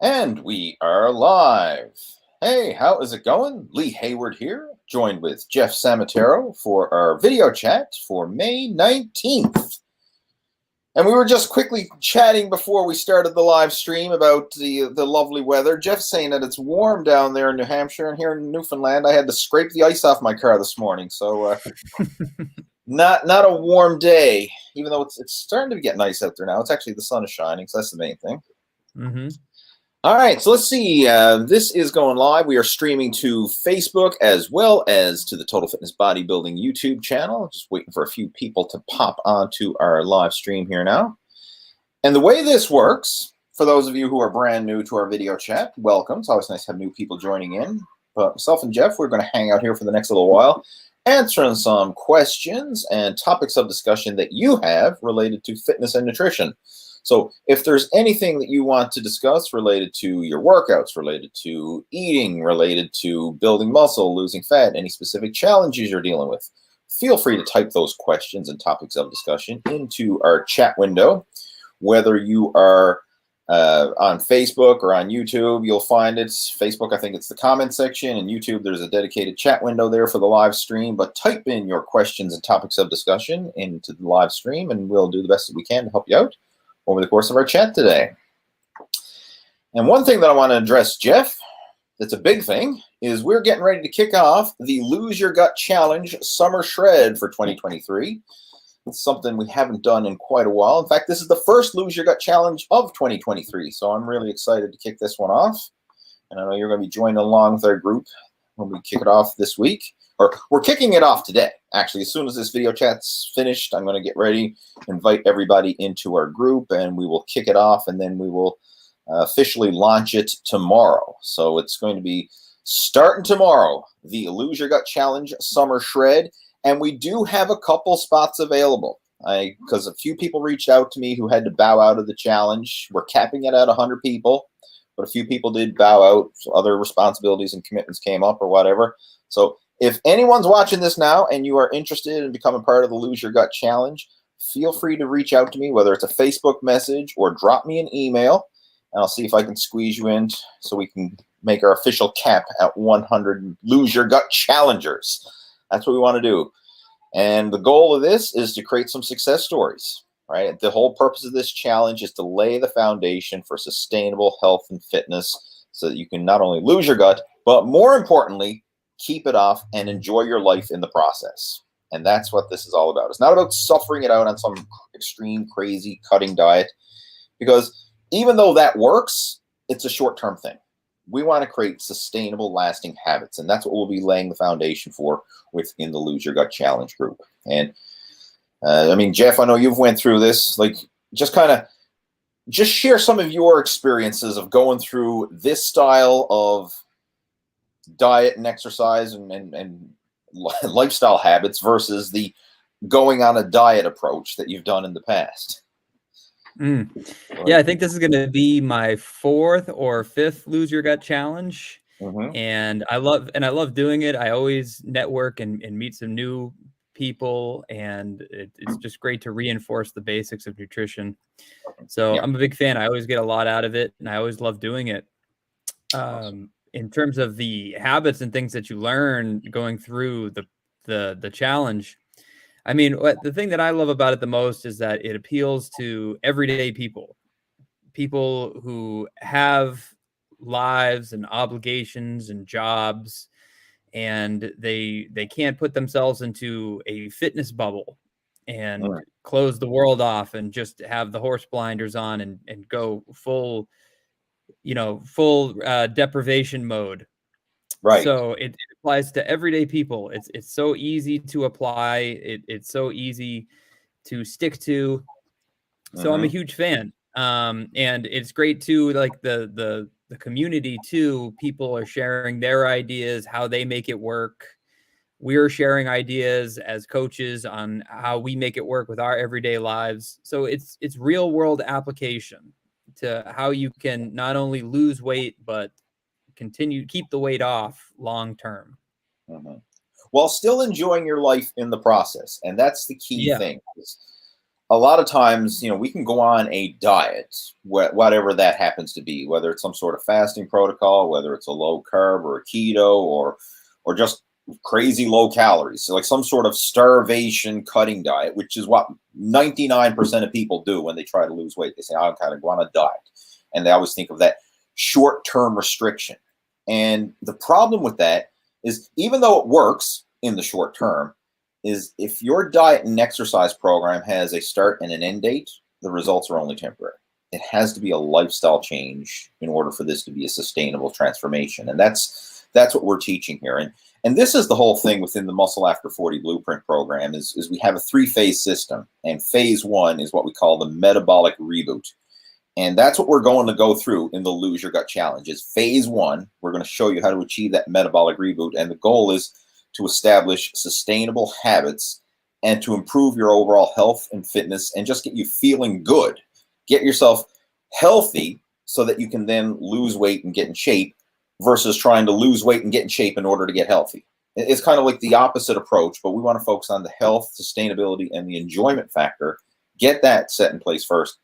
And we are live. Hey, how is it going? Lee Hayward here, joined with Jeff Samataro for our video chat for May 19th. And we were just quickly chatting before we started the live stream about the lovely weather. Jeff's saying that it's warm down there in New Hampshire, and here in Newfoundland, I had to scrape the ice off my car this morning. So not a warm day, even though it's starting to get nice out there now. It's actually the sun is shining, so that's the main thing. Mm-hmm. All right, so let's see. This is going live. We are streaming to Facebook as well as to the Total Fitness Bodybuilding YouTube channel. Just waiting for a few people to pop onto our live stream here now. And the way this works, for those of you who are brand new to our video chat, welcome. It's always nice to have new people joining in. But myself and Jeff, we're going to hang out here for the next little while, answering some questions and topics of discussion that you have related to fitness and nutrition. So if there's anything that you want to discuss related to your workouts, related to eating, related to building muscle, losing fat, any specific challenges you're dealing with, feel free to type those questions and topics of discussion into our chat window. Whether you are on Facebook or on YouTube, you'll find it. Facebook, I think it's the comment section, and YouTube, there's a dedicated chat window there for the live stream. But type in your questions and topics of discussion into the live stream, and we'll do the best that we can to help you out over the course of our chat today. And one thing that I want to address, Jeff, that's a big thing, is we're getting ready to kick off the Lose Your Gut Challenge Summer Shred for 2023. It's something we haven't done in quite a while. In fact, this is the first Lose Your Gut Challenge of 2023, so I'm really excited to kick this one off. And I know you're going to be joining along with our group when we kick it off this week. Or we're kicking it off today. Actually, as soon as this video chat's finished, I'm going to get ready, invite everybody into our group, and we will kick it off, and then we will officially launch it tomorrow. So it's going to be starting tomorrow, the Lose Your Gut Challenge Summer Shred, and we do have a couple spots available. Because a few people reached out to me who had to bow out of the challenge. We're capping it at 100 people, but a few people did bow out, so other responsibilities and commitments came up or whatever. So if anyone's watching this now and you are interested in becoming part of the Lose Your Gut Challenge, feel free to reach out to me, whether it's a Facebook message or drop me an email, and I'll see if I can squeeze you in so we can make our official cap at 100 Lose Your Gut Challengers. That's what we want to do. And the goal of this is to create some success stories, right? The whole purpose of this challenge is to lay the foundation for sustainable health and fitness so that you can not only lose your gut, but more importantly, keep it off and enjoy your life in the process. And that's what this is all about. It's not about suffering it out on some extreme, crazy cutting diet, because even though that works, it's a short-term thing. We want to create sustainable, lasting habits, and that's what we'll be laying the foundation for within the Lose Your Gut Challenge group. And I mean, Jeff, I know you've went through this. Like, just share some of your experiences of going through this style of diet and exercise and lifestyle habits versus the going on a diet approach that you've done in the past. Yeah, I think this is going to be my 4th or 5th Lose Your Gut Challenge. And I love doing it. I always network and meet some new people, and it's just great to reinforce the basics of nutrition. So I'm a big fan. I always get a lot out of it, and I always love doing it. In terms of the habits and things that you learn going through the challenge, I mean, the thing that I love about it the most is that it appeals to everyday people who have lives and obligations and jobs, and they can't put themselves into a fitness bubble and close the world off and just have the horse blinders on and go full deprivation mode. Right. So it applies to everyday people. It's so easy to apply. It's so easy to stick to. So I'm a huge fan. And it's great too, like the community too. People are sharing their ideas, how they make it work. We're sharing ideas as coaches on how we make it work with our everyday lives. So it's real world application to how you can not only lose weight, but keep the weight off long term. While still enjoying your life in the process. And that's the key thing. a lot of times, you know, we can go on a diet, whatever that happens to be, whether it's some sort of fasting protocol, whether it's a low carb or a keto, or just crazy low calories. So like some sort of starvation cutting diet, which is what 99% of people do when they try to lose weight. They say, I kind of go on a diet. And they always think of that short-term restriction. And the problem with that is, even though it works in the short term, is if your diet and exercise program has a start and an end date, the results are only temporary. It has to be a lifestyle change in order for this to be a sustainable transformation. And that's what we're teaching here. And this is the whole thing within the Muscle After 40 Blueprint program is we have a 3-phase system. And phase 1 is what we call the metabolic reboot. And that's what we're going to go through in the Lose Your Gut Challenge. Is phase 1. We're going to show you how to achieve that metabolic reboot. And the goal is to establish sustainable habits and to improve your overall health and fitness and just get you feeling good. Get yourself healthy so that you can then lose weight and get in shape, versus trying to lose weight and get in shape in order to get healthy. It's kind of like the opposite approach, but we want to focus on the health, sustainability, and the enjoyment factor. Get that set in place first.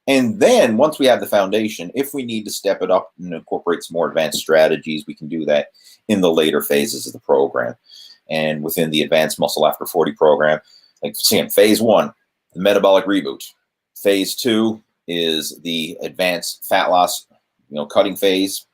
And then once we have the foundation, if we need to step it up and incorporate some more advanced strategies, we can do that in the later phases of the program. And within the Advanced Muscle After 40 program, like seeing phase 1, the metabolic reboot. Phase 2 is the advanced fat loss, cutting phase.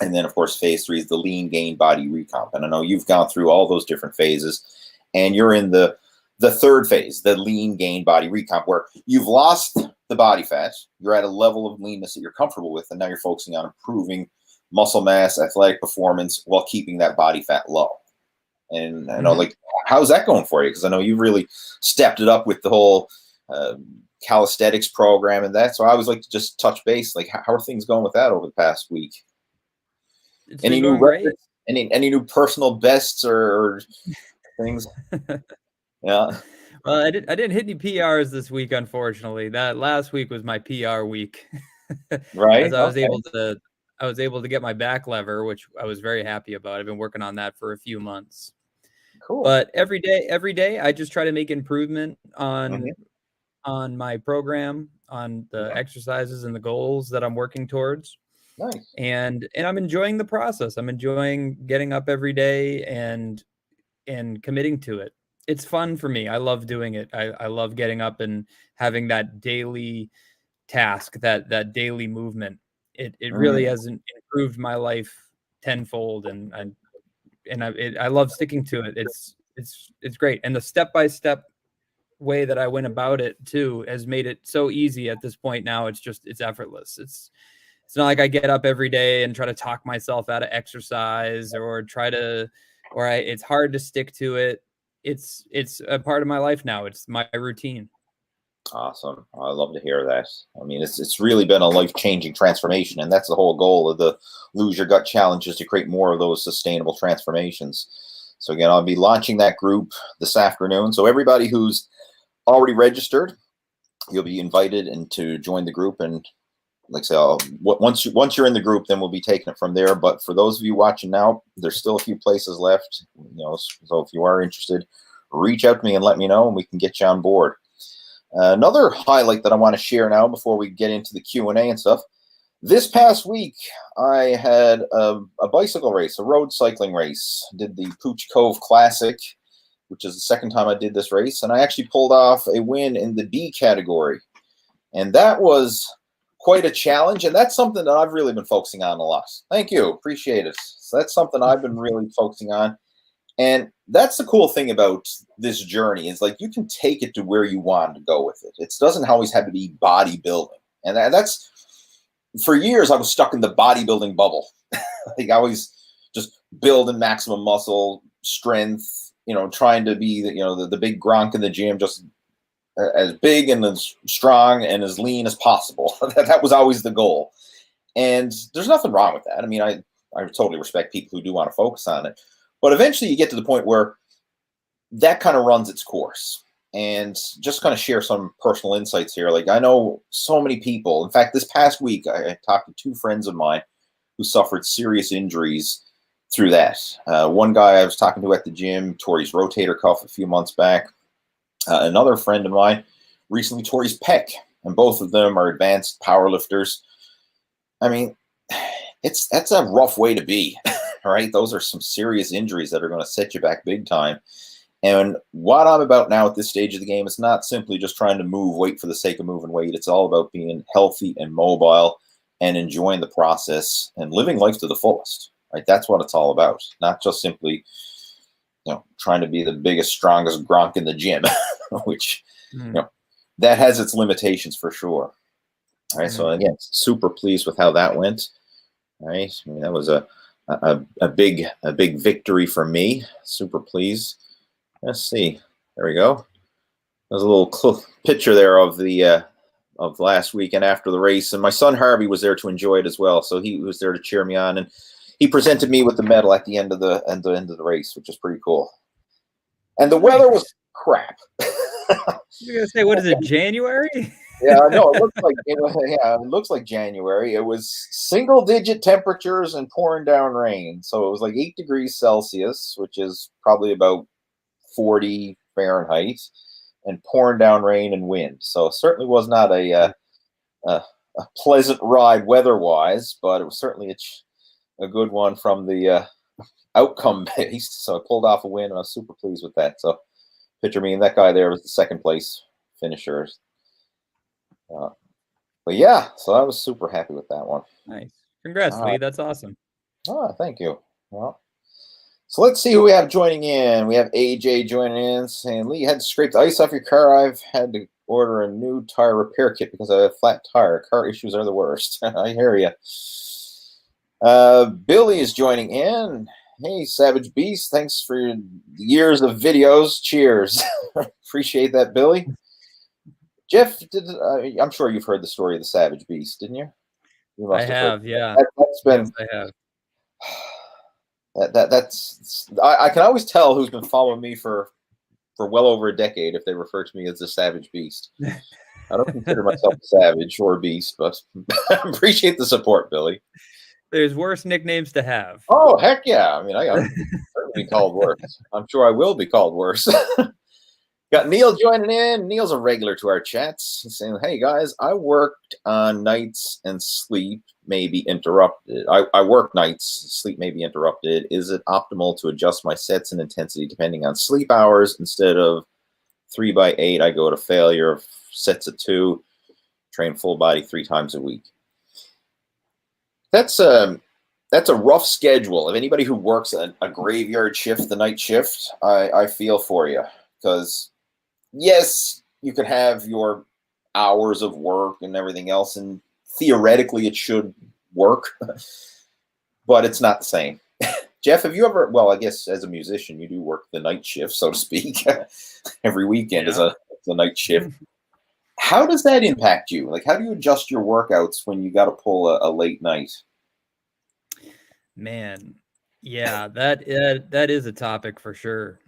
And then, of course, phase 3 is the lean gain body recomp. And I know you've gone through all those different phases, and you're in the third phase, the lean gain body recomp, where you've lost the body fat, you're at a level of leanness that you're comfortable with, and now you're focusing on improving muscle mass, athletic performance, while keeping that body fat low. And I know, like, how's that going for you? Because I know you've really stepped it up with the whole calisthenics program and that. So I always like to just touch base, like, how are things going with that over the past week? It's any new records? Any new personal bests or things? Yeah. Well, I didn't hit any PRs this week, unfortunately. That last week was my PR week. Right. As I was able to get my back lever, which I was very happy about. I've been working on that for a few months. Cool. But every day, I just try to make improvement on my program, on the exercises and the goals that I'm working towards. Nice. And I'm enjoying the process. I'm enjoying getting up every day and committing to it. It's fun for me. I love doing it. I love getting up and having that daily task, that daily movement. It really has improved my life tenfold, and I love sticking to it. It's great. And the step-by-step way that I went about it too has made it so easy at this point now. It's effortless. It's not like I get up every day and try to talk myself out of exercise or it's hard to stick to it. It's a part of my life now. It's my routine. Awesome. I love to hear that. I mean, it's really been a life-changing transformation, and that's the whole goal of the Lose Your Gut Challenge, is to create more of those sustainable transformations. So again, I'll be launching that group this afternoon. So everybody who's already registered, you'll be invited and to join the group. And like I say, once you're in the group, then we'll be taking it from there. But for those of you watching now, there's still a few places left. So if you are interested, reach out to me and let me know, and we can get you on board. Another highlight that I want to share now before we get into the Q&A and stuff. This past week, I had a bicycle race, a road cycling race. Did the Cove Classic, which is the second time I did this race, and I actually pulled off a win in the B category. And that was quite a challenge, and that's something that I've really been focusing on a lot. Thank you. Appreciate it. So that's something I've been really focusing on. And that's the cool thing about this journey, is like you can take it to where you want to go with it. It doesn't always have to be bodybuilding. And that's, for years, I was stuck in the bodybuilding bubble. Like I was just building maximum muscle strength, trying to be the big Gronk in the gym, just as big and as strong and as lean as possible. That was always the goal. And there's nothing wrong with that. I mean, I totally respect people who do want to focus on it. But eventually you get to the point where that kind of runs its course. And just kind of share some personal insights here. Like, I know so many people. In fact, this past week, I talked to 2 friends of mine who suffered serious injuries through that. One guy I was talking to at the gym tore his rotator cuff a few months back. Another friend of mine recently tore his pec, and both of them are advanced powerlifters. I mean, that's a rough way to be, right? Those are some serious injuries that are going to set you back big time. And what I'm about now at this stage of the game is not simply just trying to move weight for the sake of moving weight. It's all about being healthy and mobile and enjoying the process and living life to the fullest, right? That's what it's all about. Not just simply, trying to be the biggest, strongest Gronk in the gym, which, that has its limitations for sure. All right. So again, super pleased with how that went. All right. I mean, that was a big victory for me. Super pleased. Let's see. There we go. There's a little picture there of the of last weekend after the race, and my son Harvey was there to enjoy it as well. So he was there to cheer me on, and he presented me with the medal at the end of the race, which is pretty cool. And the weather was crap. You're gonna say, what is it, January? Yeah, no, it looks like January. It was single-digit temperatures and pouring down rain. So it was like 8 degrees Celsius, which is probably about 40 Fahrenheit, and pouring down rain and wind. So it certainly was not a pleasant ride weather-wise, but it was certainly a good one from the outcome based. So I pulled off a win, and I was super pleased with that. So picture me, and that guy there was the second place finisher. But yeah, so I was super happy with that one. Nice. Congrats, Lee. That's awesome. Oh, thank you. Well, so let's see who we have joining in. We have AJ joining in saying, Lee, you had to scrape the ice off your car. I've had to order a new tire repair kit because I have a flat tire. Car issues are the worst. I hear you. Billy is joining in. Hey, Savage Beast. Thanks for your years of videos. Cheers. Appreciate that, Billy. Jeff, I'm sure you've heard the story of the Savage Beast, didn't you? I have, yeah. That's been. Yes, I have. I can always tell who's been following me for well over a decade if they refer to me as the Savage Beast. I don't consider myself a savage or a beast, but I appreciate the support, Billy. There's worse nicknames to have. Oh, heck yeah. I mean, I'm certainly be called worse. I'm sure I will be called worse. Got Neil joining in. Neil's a regular to our chats. He's saying, hey, guys, I worked on nights and sleep may be interrupted. I work nights, sleep may be interrupted. Is it optimal to adjust my sets and intensity depending on sleep hours? Instead of 3x8, I go to failure of sets of 2, train full body 3 times a week. That's a rough schedule. If anybody who works a graveyard shift, the night shift, I feel for you. Because, yes, you could have your hours of work and everything else, and theoretically it should work, but it's not the same. Jeff, have you ever, well, I guess as a musician, you do work the night shift, so to speak. Every weekend is a night shift. How does that impact you? Like, how do you adjust your workouts when you got to pull a late night? Man, yeah, that is a topic for sure.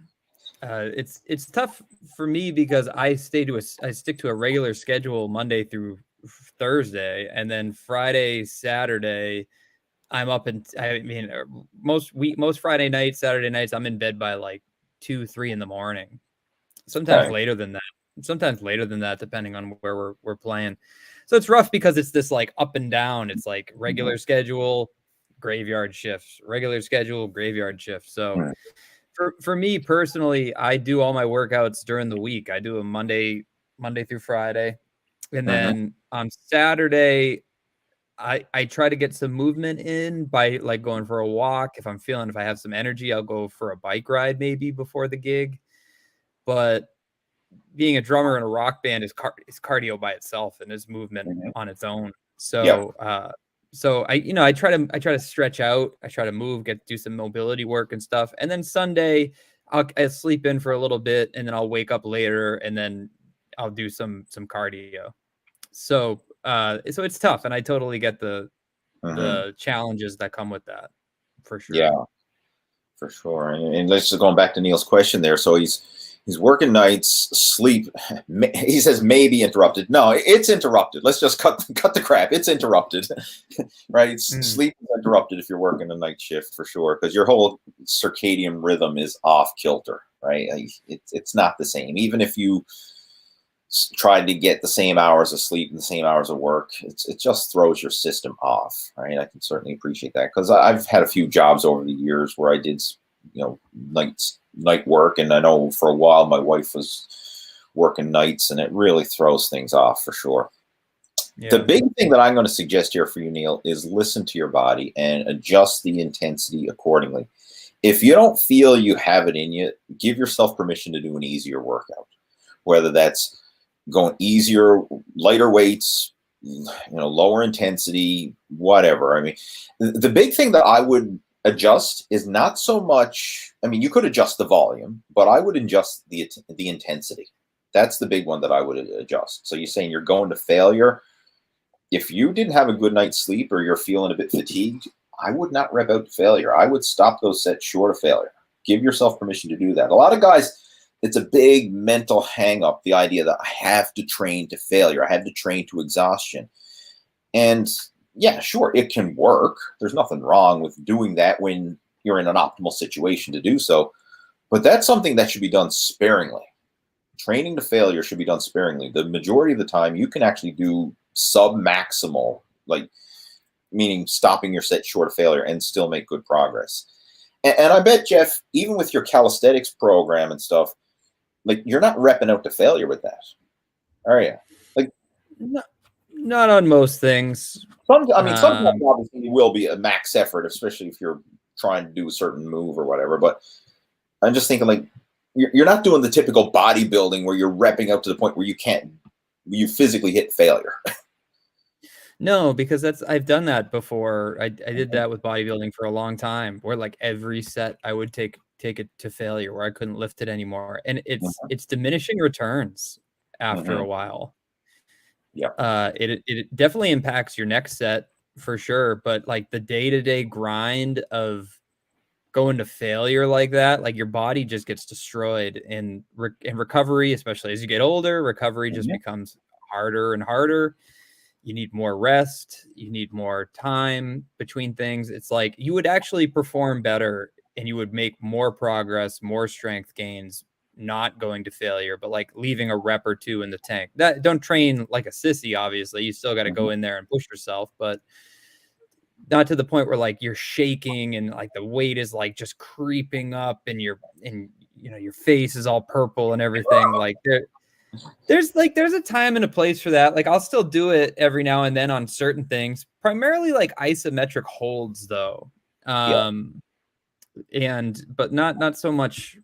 It's tough for me because I stick to a regular schedule Monday through Thursday, and then Friday, Saturday, I'm up, and I mean most Friday nights, Saturday nights, I'm in bed by like 2, 3 in the morning. Sometimes later than that. Sometimes later than that, depending on where we're playing. So it's rough because it's this like up and down. It's like regular schedule, graveyard shifts, regular schedule, graveyard shift. So for me personally, I do all my workouts during the week. I do a Monday through Friday. And then on Saturday, I try to get some movement in by like going for a walk. If I have some energy, I'll go for a bike ride maybe before the gig. But being a drummer in a rock band is cardio by itself and is movement on its own. So, so I try to stretch out. I try to move, do some mobility work and stuff. And then Sunday, I'll sleep in for a little bit, and then I'll wake up later, and then I'll do some cardio. So, so it's tough, and I totally get the challenges that come with that, for sure. Yeah, for sure. And let's just going back to Neil's question there. So he's working nights, sleep. He says maybe interrupted. No, it's interrupted. Let's just cut the crap. It's interrupted, right? Sleep is interrupted if you're working a night shift for sure, because your whole circadian rhythm is off kilter, right? It's not the same. Even if you tried to get the same hours of sleep and the same hours of work, it just throws your system off, right? I can certainly appreciate that, because I've had a few jobs over the years where I did, night work, and I know for a while my wife was working nights, and it really throws things off for sure. Yeah. The big thing that I'm going to suggest here for you, Neil, is listen to your body and adjust the intensity accordingly. If you don't feel you have it in you, give yourself permission to do an easier workout, whether that's going easier, lighter weights, lower intensity, whatever. I mean, the big thing that I would adjust is not so much, you could adjust the volume, but I would adjust the intensity. That's the big one that I would adjust. So you're saying you're going to failure. If you didn't have a good night's sleep or you're feeling a bit fatigued, I would not rep out to failure. I would stop those sets short of failure. Give yourself permission to do that. A lot of guys, it's a big mental hang up, the idea that I have to train to failure. I have to train to exhaustion. And yeah, sure, it can work. There's nothing wrong with doing that when you're in an optimal situation to do so. But that's something that should be done sparingly. Training to failure should be done sparingly. The majority of the time, you can actually do sub-maximal, meaning stopping your set short of failure, and still make good progress. And I bet, Jeff, even with your calisthenics program and stuff, you're not repping out to failure with that, are you? Not on most things. Sometimes obviously it will be a max effort, especially if you're trying to do a certain move or whatever. But I'm just thinking, you're not doing the typical bodybuilding where you're repping out to the point where you physically hit failure. No, because I've done that before. I did that with bodybuilding for a long time, where every set I would take it to failure, where I couldn't lift it anymore, and it's diminishing returns after a while. Yeah, it definitely impacts your next set for sure, but the day-to-day grind of going to failure like that, your body just gets destroyed, and in recovery, especially as you get older, recovery just becomes harder and harder. You need more rest. You need more time between things. It's you would actually perform better and you would make more progress, more strength gains, not going to failure, but leaving a rep or two in the tank. That don't train like a sissy, obviously. You still got to go in there and push yourself, but not to the point where you're shaking and the weight is just creeping up and your face is all purple and everything. There's a time and a place for that. I'll still do it every now and then on certain things, primarily isometric holds though. But not so much,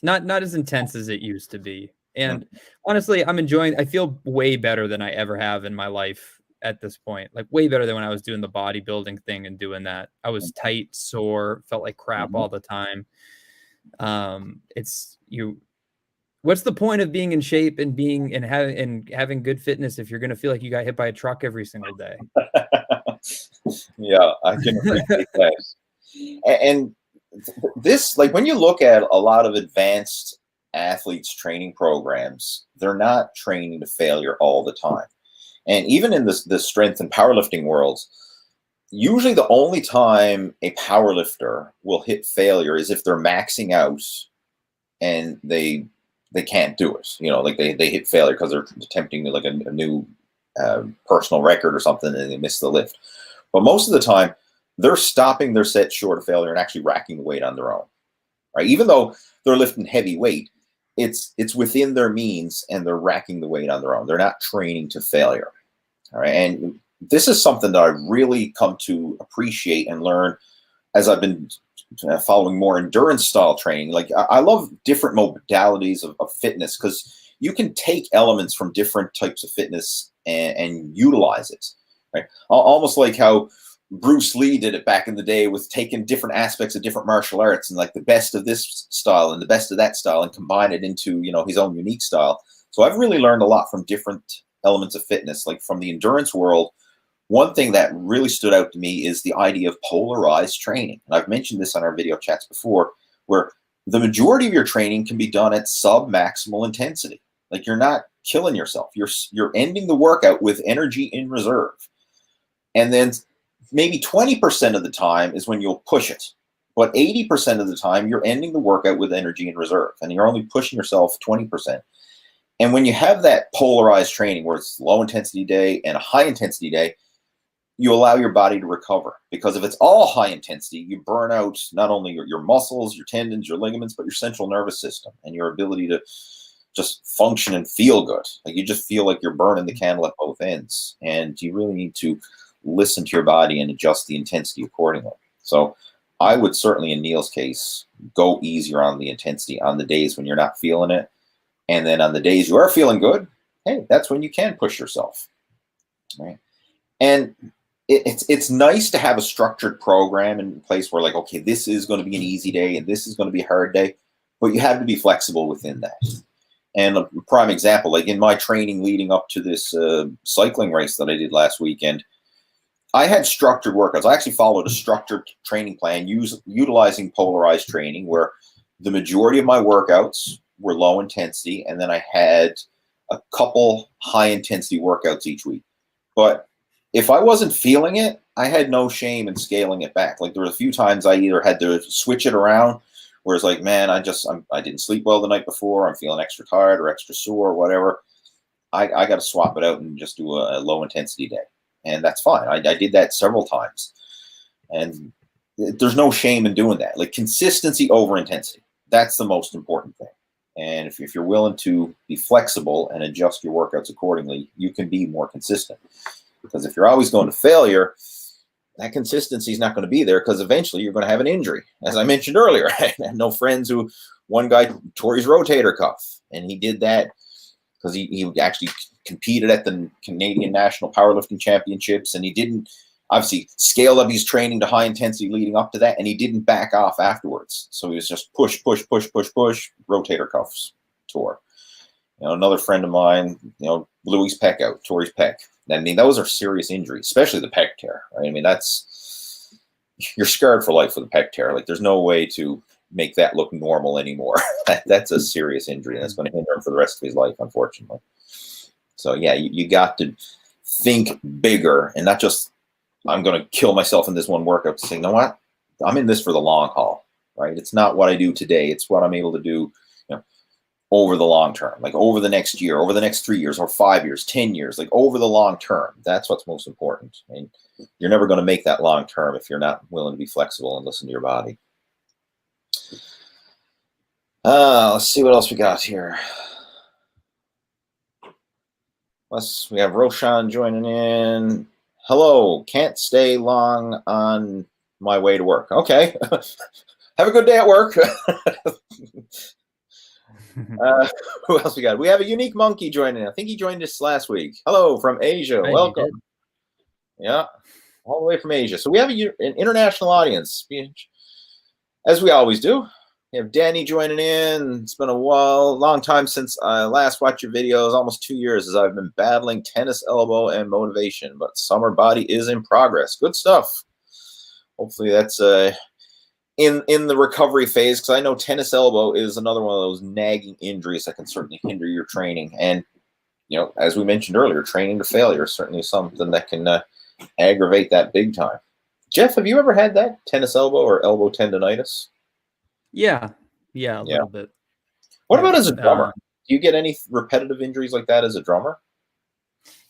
not as intense as it used to be. And honestly, I feel way better than I ever have in my life at this point, way better than when I was doing the bodybuilding thing and doing that. I was tight, sore, felt like crap all the time. What's the point of being in shape and having good fitness if you're going to feel like you got hit by a truck every single day? Yeah, I can appreciate that. And this, when you look at a lot of advanced athletes training programs, they're not training to failure all the time. And even in the strength and powerlifting worlds, usually the only time a powerlifter will hit failure is if they're maxing out and they can't do it. They hit failure because they're attempting a new personal record or something and they miss the lift. But most of the time, they're stopping their set short of failure and actually racking the weight on their own, right? Even though they're lifting heavy weight, it's within their means and they're racking the weight on their own. They're not training to failure, all right? And this is something that I've really come to appreciate and learn as I've been following more endurance style training. I love different modalities of fitness because you can take elements from different types of fitness and utilize it, right? Almost like how Bruce Lee did it back in the day with taking different aspects of different martial arts and the best of this style and the best of that style and combine it into, his own unique style. So I've really learned a lot from different elements of fitness. From the endurance world, one thing that really stood out to me is the idea of polarized training. And I've mentioned this on our video chats before, where the majority of your training can be done at sub-maximal intensity. You're not killing yourself. You're ending the workout with energy in reserve. And then maybe 20% of the time is when you'll push it. But 80% of the time, you're ending the workout with energy in reserve. And you're only pushing yourself 20%. And when you have that polarized training where it's low intensity day and a high intensity day, you allow your body to recover, because if it's all high intensity, you burn out not only your muscles, your tendons, your ligaments, but your central nervous system and your ability to just function and feel good. Like you just feel like you're burning the candle at both ends, and you really need to listen to your body and adjust the intensity accordingly. So I would certainly, in Neil's case, go easier on the intensity on the days when you're not feeling it. And then on the days you are feeling good, hey, that's when you can push yourself, right? And it's nice to have a structured program in place where, like, okay, this is going to be an easy day and this is going to be a hard day, but you have to be flexible within that. And a prime example, like in my training leading up to this cycling race that I did last weekend, I had structured workouts. I actually followed a structured training plan utilizing polarized training, where the majority of my workouts were low intensity, and then I had a couple high intensity workouts each week. But if I wasn't feeling it, I had no shame in scaling it back. Like there were a few times I either had to switch it around, where it's like, man, I didn't sleep well the night before, I'm feeling extra tired or extra sore or whatever. I got to swap it out and just do a low intensity day. And that's fine. I did that several times. And there's no shame in doing that. Like consistency over intensity. That's the most important thing. And if you're willing to be flexible and adjust your workouts accordingly, you can be more consistent. Because if you're always going to failure, that consistency is not going to be there, because eventually you're going to have an injury. As I mentioned earlier, I had no friends one guy tore his rotator cuff, and he did that because he actually competed at the Canadian National Powerlifting Championships, and he didn't obviously scale up his training to high intensity leading up to that, and he didn't back off afterwards. So he was just push, rotator cuffs tore. Another friend of mine, blew his pec out, tore his pec. I mean, those are serious injuries, especially the pec tear, right? I mean, you're scarred for life with a pec tear. Like there's no way to make that look normal anymore. That's a serious injury, and it's going to hinder him for the rest of his life, unfortunately. So yeah, you got to think bigger, and not just, I'm going to kill myself in this one workout, to say, you know what? I'm in this for the long haul, right? It's not what I do today. It's what I'm able to do over the long term, like over the next year, over the next 3 years or 5 years, 10 years, like over the long term. That's what's most important. And you're never going to make that long term if you're not willing to be flexible and listen to your body. Let's see what else we got here. We have Roshan joining in. Hello, can't stay long on my way to work. Okay. Have a good day at work. Who else we got? We have a unique monkey joining. I think he joined us last week. Hello from Asia. Hi, welcome. Yeah, all the way from Asia. So we have an international audience, as we always do. We have Danny joining in. It's been a long time since I last watched your videos, almost 2 years, as I've been battling tennis elbow and motivation, but summer body is in progress. Good stuff. Hopefully that's in the recovery phase, because I know tennis elbow is another one of those nagging injuries that can certainly hinder your training. And, as we mentioned earlier, training to failure is certainly something that can aggravate that big time. Jeff, have you ever had that, tennis elbow or elbow tendonitis? Yeah, a little bit. What about as a drummer? Do you get any repetitive injuries like that as a drummer?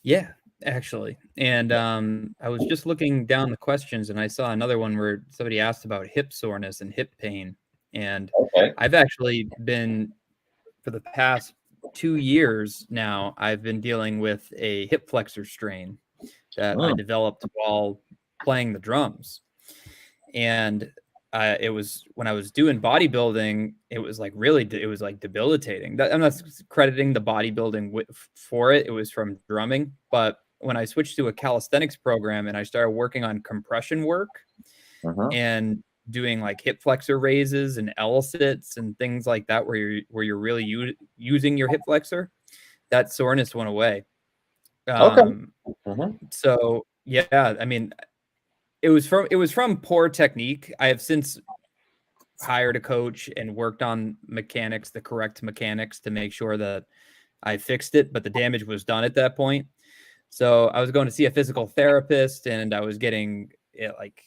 Yeah, actually. And I was just looking down the questions, and I saw another one where somebody asked about hip soreness and hip pain. And I've actually been, for the past 2 years now, I've been dealing with a hip flexor strain that I developed while playing the drums. And it was when I was doing bodybuilding, it was like debilitating. I'm not crediting the bodybuilding for it. It was from drumming. But when I switched to a calisthenics program and I started working on compression work and doing like hip flexor raises and L sits and things like that, where you're really using your hip flexor, that soreness went away. So yeah, I mean, it was from poor technique. I have since hired a coach and worked on the correct mechanics to make sure that I fixed it, but the damage was done at that point. So I was going to see a physical therapist, and I was getting like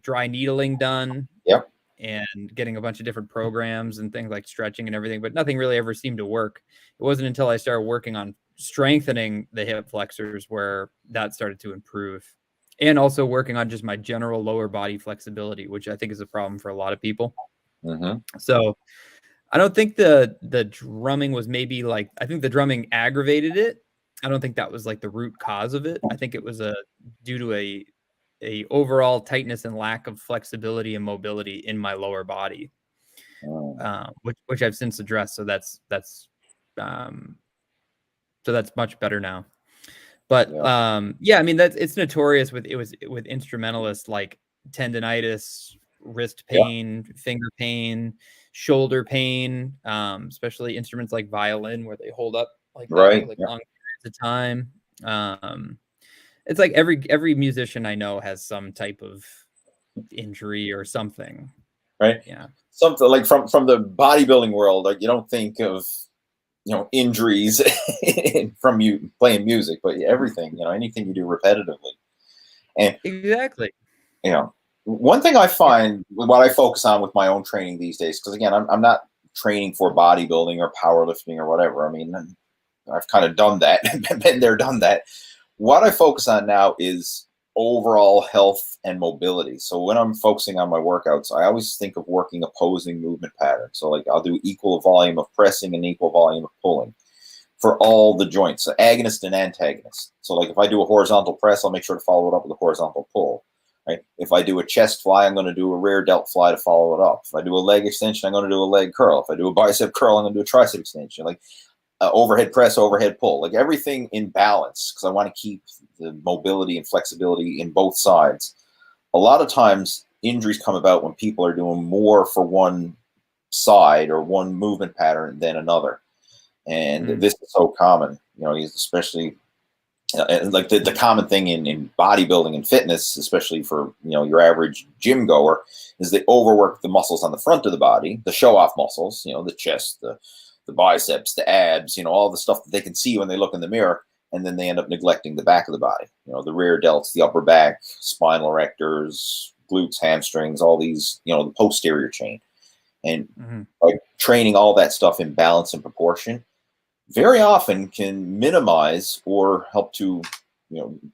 dry needling done. Yep. and getting a bunch of different programs and things like stretching and everything, but nothing really ever seemed to work. It wasn't until I started working on strengthening the hip flexors where that started to improve. And also working on just my general lower body flexibility, which I think is a problem for a lot of people. So I don't think the drumming was maybe like, I think the drumming aggravated it. I don't think that was like the root cause of it. I think it was due to a overall tightness and lack of flexibility and mobility in my lower body, which I've since addressed. So that's much better now. But yeah, I mean, it's notorious with instrumentalists, like tendonitis, wrist pain, finger pain, shoulder pain, especially instruments like violin where they hold up like that for like long periods of time. It's like every musician I know has some type of injury or something. Right. Yeah. Something like from the bodybuilding world, like you don't think of, injuries from you playing music, but everything, anything you do repetitively. And exactly. One thing I find what I focus on with my own training these days, because again, I'm not training for bodybuilding or powerlifting or whatever. I mean, I've kind of done that, been there, done that. What I focus on now is overall health and mobility. So when I'm focusing on my workouts, I always think of working opposing movement patterns. So like I'll do equal volume of pressing and equal volume of pulling for all the joints, so agonist and antagonist. So like if I do a horizontal press, I'll make sure to follow it up with a horizontal pull. Right? If I do a chest fly, I'm going to do a rear delt fly to follow it up. If I do a leg extension, I'm going to do a leg curl. If I do a bicep curl, I'm going to do a tricep extension. Like overhead press, overhead pull, like everything in balance, because I want to keep the mobility and flexibility in both sides. A lot of times injuries come about when people are doing more for one side or one movement pattern than another. And this is so common, especially like the common thing in bodybuilding and fitness, especially for, your average gym goer, is they overwork the muscles on the front of the body, the show off muscles, the chest, the biceps, the abs, all the stuff that they can see when they look in the mirror. And then they end up neglecting the back of the body, the rear delts, the upper back, spinal erectors, glutes, hamstrings, all these, the posterior chain. And by training all that stuff in balance and proportion, very often can minimize or help to,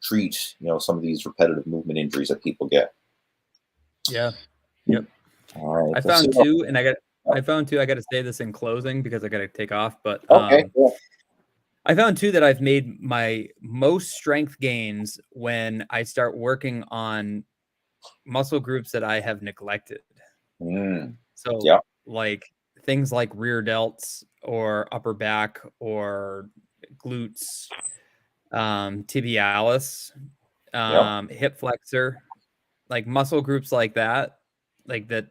treat, some of these repetitive movement injuries that people get. Yeah. Yep. All right. I found two, and I got to say this in closing because I got to take off, but okay. I found too that I've made my most strength gains when I start working on muscle groups that I have neglected. So like things like rear delts or upper back or glutes, tibialis, hip flexor, like muscle groups like that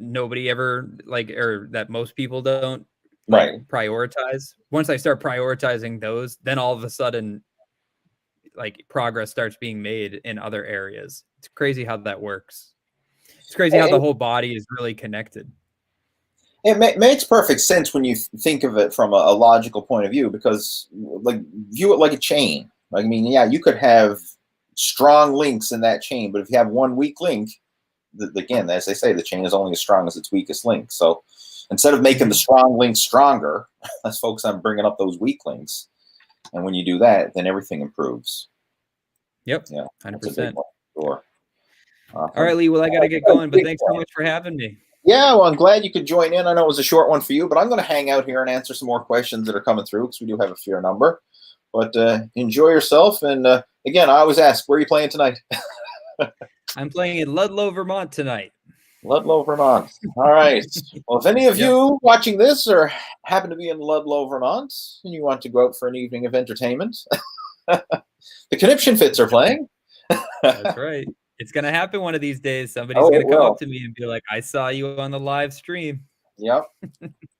nobody ever or that most people don't prioritize. Once I start prioritizing those, then all of a sudden like progress starts being made in other areas. It's crazy how that works. It's crazy how the whole body is really connected. It makes perfect sense when you think of it from a logical point of view, because like view it like a chain. Like, I mean, yeah, you could have strong links in that chain, but if you have one weak link, again, as they say, the chain is only as strong as its weakest link. So instead of making the strong links stronger, let's focus on bringing up those weak links. And when you do that, then everything improves. Yep. Yeah. 100%. Sure. All right, Lee. Well, I got to get going, but thanks so much for having me. Yeah, well, I'm glad you could join in. I know it was a short one for you, but I'm going to hang out here and answer some more questions that are coming through because we do have a fair number. But enjoy yourself. And again, I always ask, where are you playing tonight? I'm playing in Ludlow, Vermont tonight. Ludlow, Vermont. All right. Well, if any of you watching this or happen to be in Ludlow, Vermont, and you want to go out for an evening of entertainment, the Conniption Fits are playing. That's right. It's going to happen one of these days. Somebody's going to come up to me and be like, I saw you on the live stream. Yep.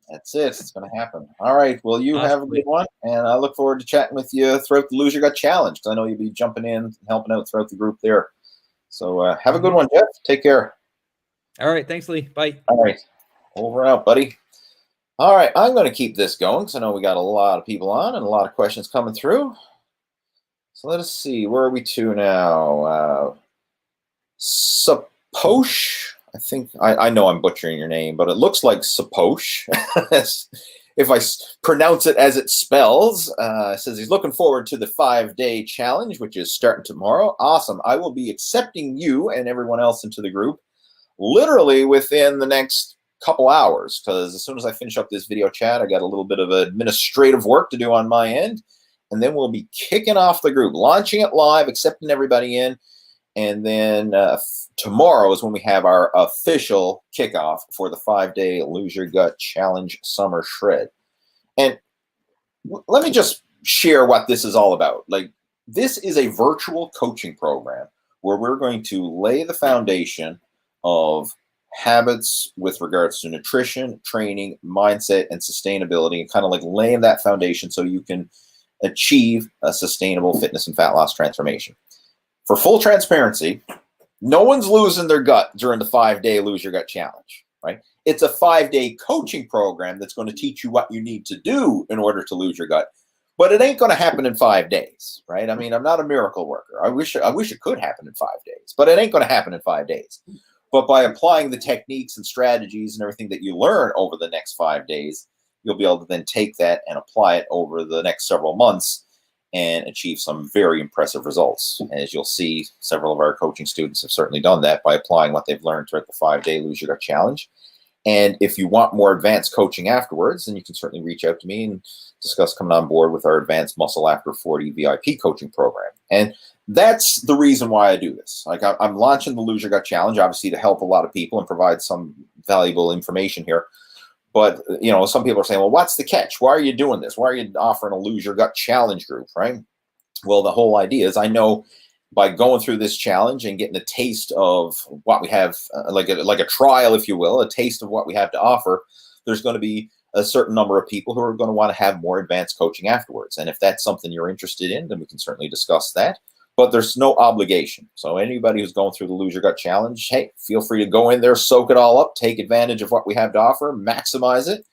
That's it. It's going to happen. All right. Well, you have a good one. And I look forward to chatting with you throughout the Lose Your Gut Challenge, because I know you'll be jumping in and helping out throughout the group there. So have a good one, Jeff. Take care. All right. Thanks, Lee. Bye. All right. Over and out, buddy. All right. I'm going to keep this going because I know we got a lot of people on and a lot of questions coming through. So let us see. Where are we to now? Saposh think I know I'm butchering your name, but it looks like Saposh. If I pronounce it as it spells, says he's looking forward to the 5-day challenge, which is starting tomorrow. Awesome. I will be accepting you and everyone else into the group literally within the next couple hours, because as soon as I finish up this video chat, I got a little bit of administrative work to do on my end, and then we'll be kicking off the group, launching it live, accepting everybody in, and then tomorrow is when we have our official kickoff for the 5-day Lose Your Gut Challenge Summer Shred. And let me just share what this is all about. Like, this is a virtual coaching program where we're going to lay the foundation of habits with regards to nutrition, training, mindset, and sustainability, and kind of like laying that foundation so you can achieve a sustainable fitness and fat loss transformation. For full transparency, no one's losing their gut during the 5-day Lose Your Gut Challenge, right? It's a 5-day coaching program that's going to teach you what you need to do in order to lose your gut, but it ain't going to happen in 5 days, right? I mean, I'm not a miracle worker. I wish it could happen in 5 days, but it ain't going to happen in 5 days. But by applying the techniques and strategies and everything that you learn over the next 5 days, you'll be able to then take that and apply it over the next several months and achieve some very impressive results. As you'll see, several of our coaching students have certainly done that by applying what they've learned throughout the 5-day Lose Your Gut Challenge. And if you want more advanced coaching afterwards, then you can certainly reach out to me and discuss coming on board with our Advanced Muscle After 40 VIP coaching program. And that's the reason why I do this. Like, I'm launching the Lose Your Gut Challenge, obviously, to help a lot of people and provide some valuable information here. But, you know, some people are saying, well, what's the catch? Why are you doing this? Why are you offering a Lose Your Gut Challenge group, right? Well, the whole idea is I know by going through this challenge and getting a taste of what we have, like a trial, if you will, a taste of what we have to offer, there's going to be a certain number of people who are going to want to have more advanced coaching afterwards. And if that's something you're interested in, then we can certainly discuss that. But there's no obligation. So anybody who's going through the Lose Your Gut Challenge, hey, feel free to go in there, soak it all up, take advantage of what we have to offer, maximize it.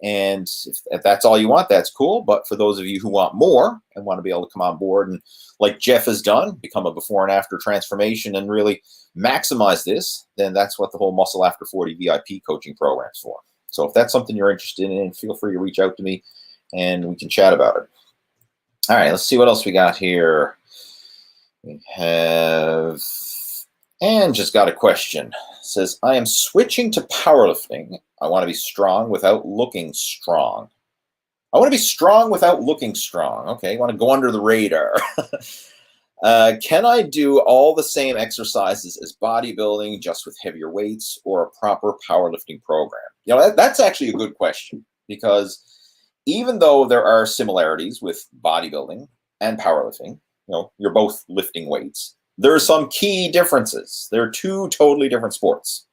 And if that's all you want, that's cool. But for those of you who want more and want to be able to come on board and, like Jeff has done, become a before and after transformation and really maximize this, then that's what the whole Muscle After 40 VIP coaching program is for. So if that's something you're interested in, feel free to reach out to me and we can chat about it. All right, let's see what else we got here. We have, and just got a question. It says, I am switching to powerlifting. I want to be strong without looking strong. I want to be strong without looking strong. Okay, you want to go under the radar. Can I do all the same exercises as bodybuilding, just with heavier weights, or a proper powerlifting program? You know, that's actually a good question, because even though there are similarities with bodybuilding and powerlifting, you know, you're both lifting weights, there are some key differences. They're two totally different sports.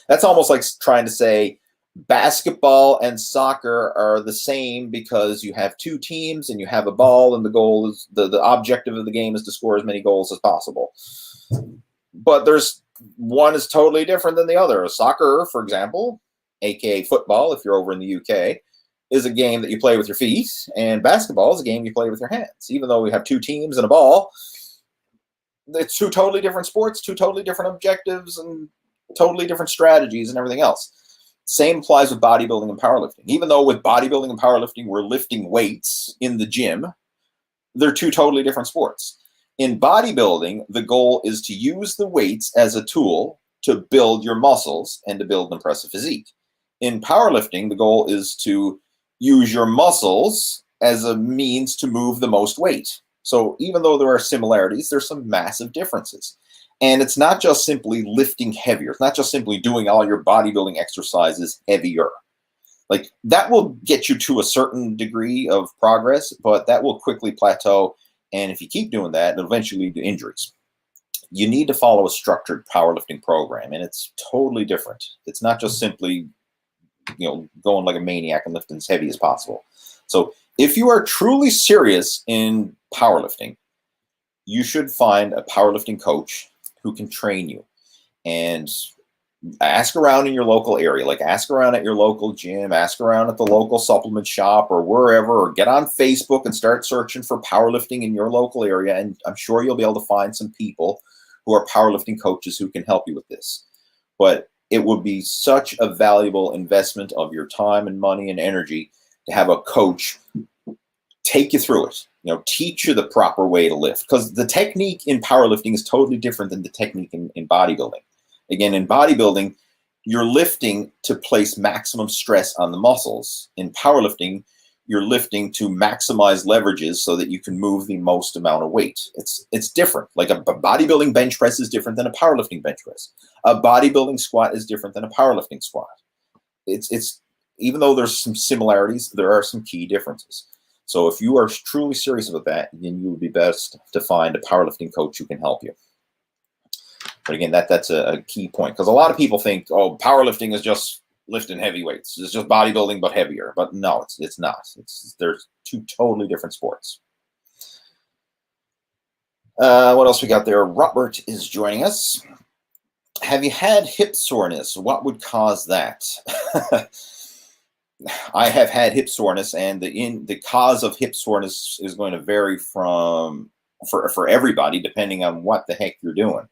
That's almost like trying to say basketball and soccer are the same because you have two teams and you have a ball, and the goal is the objective of the game is to score as many goals as possible. But there's one is totally different than the other. Soccer, for example, aka football, if you're over in the UK, is a game that you play with your feet, and basketball is a game you play with your hands. Even though we have two teams and a ball, it's two totally different sports, two totally different objectives, and totally different strategies and everything else. Same applies with bodybuilding and powerlifting. Even though with bodybuilding and powerlifting, we're lifting weights in the gym, they're two totally different sports. In bodybuilding, the goal is to use the weights as a tool to build your muscles and to build an impressive physique. In powerlifting, the goal is to use your muscles as a means to move the most weight. So even though there are similarities, there's some massive differences. And it's not just simply lifting heavier. It's not just simply doing all your bodybuilding exercises heavier. Like, that will get you to a certain degree of progress, but that will quickly plateau. And if you keep doing that, it'll eventually lead to injuries. You need to follow a structured powerlifting program, and it's totally different. It's not just simply, you know, going like a maniac and lifting as heavy as possible. So if you are truly serious in powerlifting, you should find a powerlifting coach who can train you, and ask around in your local area. Like, ask around at your local gym, ask around at the local supplement shop or wherever, or get on Facebook and start searching for powerlifting in your local area. And I'm sure you'll be able to find some people who are powerlifting coaches who can help you with this. But it would be such a valuable investment of your time and money and energy to have a coach take you through it, teach you the proper way to lift, because the technique in powerlifting is totally different than the technique in bodybuilding. Again, in bodybuilding, you're lifting to place maximum stress on the muscles. In powerlifting, you're lifting to maximize leverages so that you can move the most amount of weight. It's different. Like a bodybuilding bench press is different than a powerlifting bench press. A bodybuilding squat is different than a powerlifting squat. It's even though there's some similarities, there are some key differences. So if you are truly serious about that, then you would be best to find a powerlifting coach who can help you. But again, that's a key point, because a lot of people think, oh, powerlifting is just lifting heavy weights. It's just bodybuilding, but heavier. But no, it's not. There's two totally different sports. What else we got there? Robert is joining us. Have you had hip soreness? What would cause that? I have had hip soreness, and the cause of hip soreness is going to vary for everybody, depending on what the heck you're doing.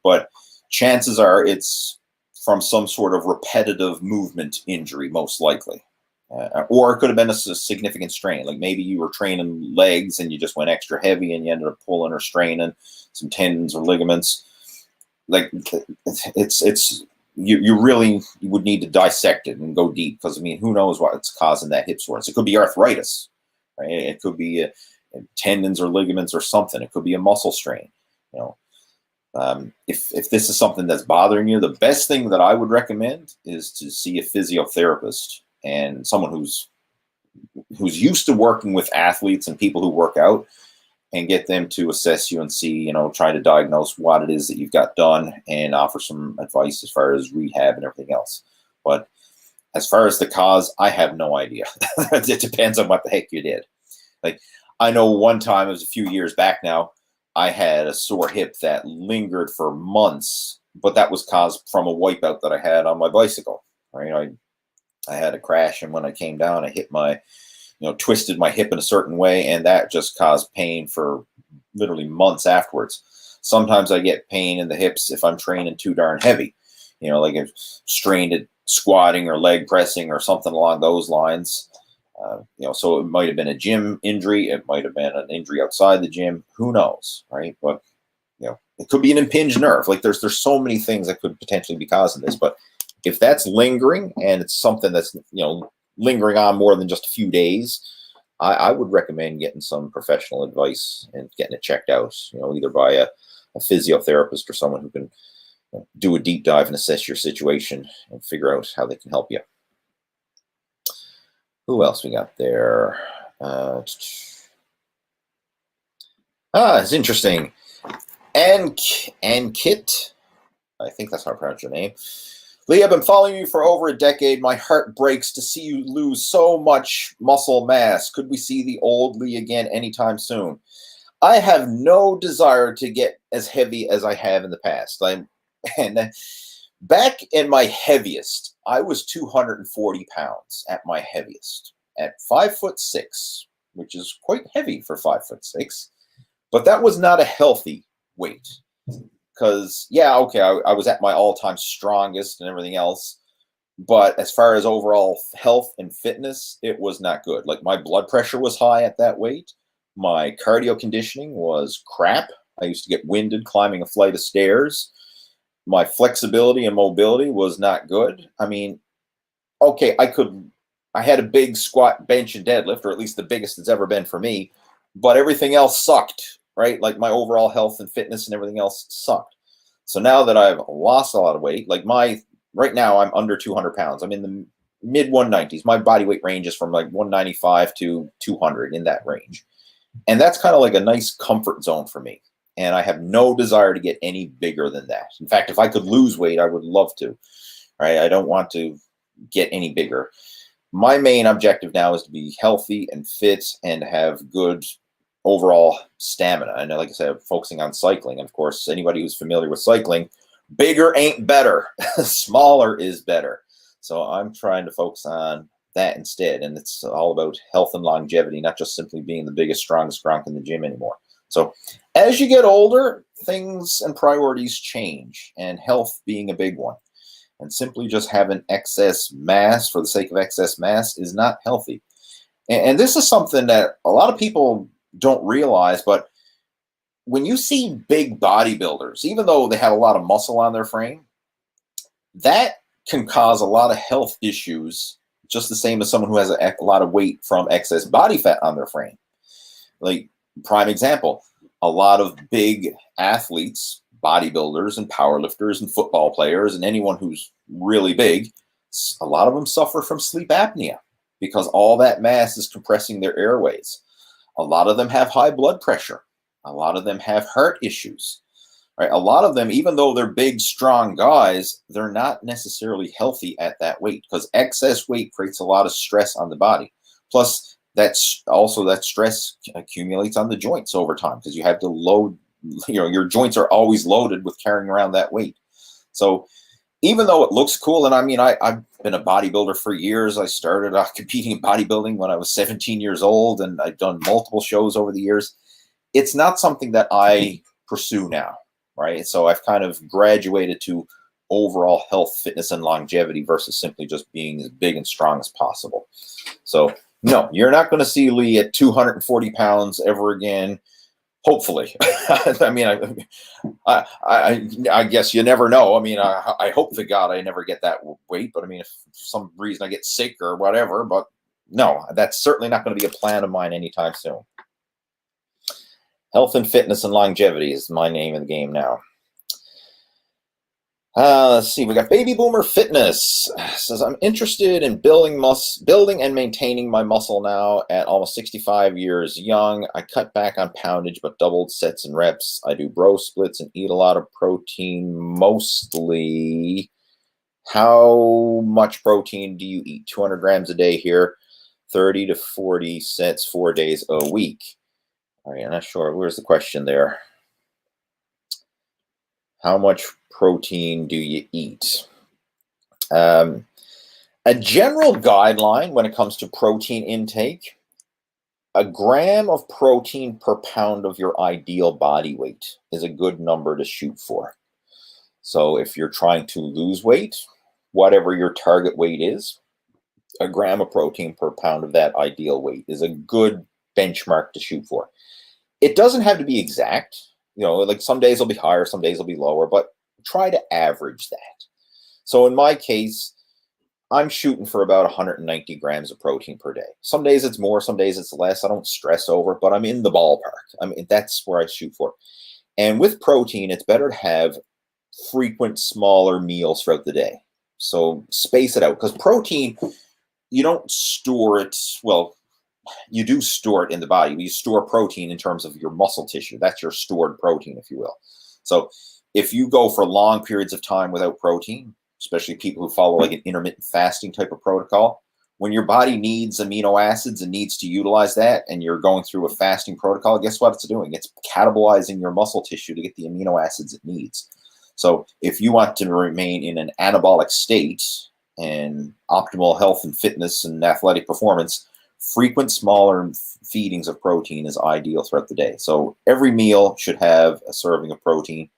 But chances are it's from some sort of repetitive movement injury, most likely. Or it could have been a significant strain. Like maybe you were training legs and you just went extra heavy and you ended up pulling or straining some tendons or ligaments. Like you really would need to dissect it and go deep, because I mean, who knows what's causing that hip soreness? It could be arthritis, right? It could be tendons or ligaments or something. It could be a muscle strain. If this is something that's bothering you, the best thing that I would recommend is to see a physiotherapist and someone who's used to working with athletes and people who work out, and get them to assess you and see, try to diagnose what it is that you've got done and offer some advice as far as rehab and everything else. But as far as the cause, I have no idea. It depends on what the heck you did. Like, I know one time, it was a few years back now, I had a sore hip that lingered for months, but that was caused from a wipeout that I had on my bicycle. Right? I had a crash, and when I came down, I hit twisted my hip in a certain way, and that just caused pain for literally months afterwards. Sometimes I get pain in the hips if I'm training too darn heavy, like if strained at squatting or leg pressing or something along those lines. So it might have been a gym injury. It might have been an injury outside the gym. Who knows, right? But, it could be an impinged nerve. Like there's so many things that could potentially be causing this. But if that's lingering and it's something that's, lingering on more than just a few days, I would recommend getting some professional advice and getting it checked out, either by a physiotherapist or someone who can do a deep dive and assess your situation and figure out how they can help you. Who else we got there? It's interesting. Kit, I think that's how I pronounce your name. Lee, I've been following you for over a decade. My heart breaks to see you lose so much muscle mass. Could we see the old Lee again anytime soon? I have no desire to get as heavy as I have in the past. Back in my heaviest, I was 240 pounds at my heaviest, at 5'6", which is quite heavy for 5'6", but that was not a healthy weight. Because, I was at my all-time strongest and everything else. But as far as overall health and fitness, it was not good. Like, my blood pressure was high at that weight. My cardio conditioning was crap. I used to get winded climbing a flight of stairs. My flexibility and mobility was not good. I mean, I had a big squat, bench, and deadlift, or at least the biggest it's ever been for me. But everything else sucked. Right? Like my overall health and fitness and everything else sucked. So now that I've lost a lot of weight, like right now I'm under 200 pounds. I'm in the mid 190s. My body weight range is from like 195 to 200, in that range. And that's kind of like a nice comfort zone for me. And I have no desire to get any bigger than that. In fact, if I could lose weight, I would love to. Right? I don't want to get any bigger. My main objective now is to be healthy and fit and have good overall stamina. And like I said, focusing on cycling. Of course, anybody who's familiar with cycling, bigger ain't better. Smaller is better. So I'm trying to focus on that instead. And it's all about health and longevity, not just simply being the biggest, strongest gronk in the gym anymore. So as you get older, things and priorities change, and health being a big one. And simply just having excess mass for the sake of excess mass is not healthy. And this is something that a lot of people don't realize, but when you see big bodybuilders, even though they have a lot of muscle on their frame, that can cause a lot of health issues, just the same as someone who has a lot of weight from excess body fat on their frame. Like, prime example, a lot of big athletes, bodybuilders and powerlifters and football players and anyone who's really big, a lot of them suffer from sleep apnea because all that mass is compressing their airways. A lot of them have high blood pressure. A lot of them have heart issues. Right? A lot of them, even though they're big, strong guys, they're not necessarily healthy at that weight because excess weight creates a lot of stress on the body. Plus, that's also that stress accumulates on the joints over time because you have to load, your joints are always loaded with carrying around that weight. So even though it looks cool, and I mean, I've been a bodybuilder for years. I started competing in bodybuilding when I was 17 years old, and I've done multiple shows over the years. It's not something that I pursue now, right? So I've kind of graduated to overall health, fitness, and longevity versus simply just being as big and strong as possible. So no, you're not going to see Lee at 240 pounds ever again. Hopefully. I mean, I guess you never know. I mean, I hope to God I never get that weight, but I mean, if for some reason I get sick or whatever, but no, that's certainly not going to be a plan of mine anytime soon. Health and fitness and longevity is my name of the game now. Let's see, we got Baby Boomer Fitness. Says, I'm interested in building and maintaining my muscle now at almost 65 years young. I cut back on poundage, but doubled sets and reps. I do bro splits and eat a lot of protein mostly. How much protein do you eat? 200 grams a day here, 30 to 40 sets, 4 days a week. All right, I'm not sure. Where's the question there? How much protein do you eat? A general guideline when it comes to protein intake, a gram of protein per pound of your ideal body weight is a good number to shoot for. So if you're trying to lose weight, whatever your target weight is, a gram of protein per pound of that ideal weight is a good benchmark to shoot for. It doesn't have to be exact. Like some days will be higher, some days will be lower, but try to average that. So in my case, I'm shooting for about 190 grams of protein per day. Some days it's more, some days it's less. I don't stress over it, but I'm in the ballpark. I mean, that's where I shoot for. And with protein, it's better to have frequent, smaller meals throughout the day. So space it out, because protein, you don't store it, well, you do store it in the body. You store protein in terms of your muscle tissue. That's your stored protein, if you will. So if you go for long periods of time without protein, especially people who follow like an intermittent fasting type of protocol, when your body needs amino acids and needs to utilize that, and you're going through a fasting protocol, guess what it's doing? It's catabolizing your muscle tissue to get the amino acids it needs. So if you want to remain in an anabolic state and optimal health and fitness and athletic performance, frequent smaller feedings of protein is ideal throughout the day. So every meal should have a serving of protein.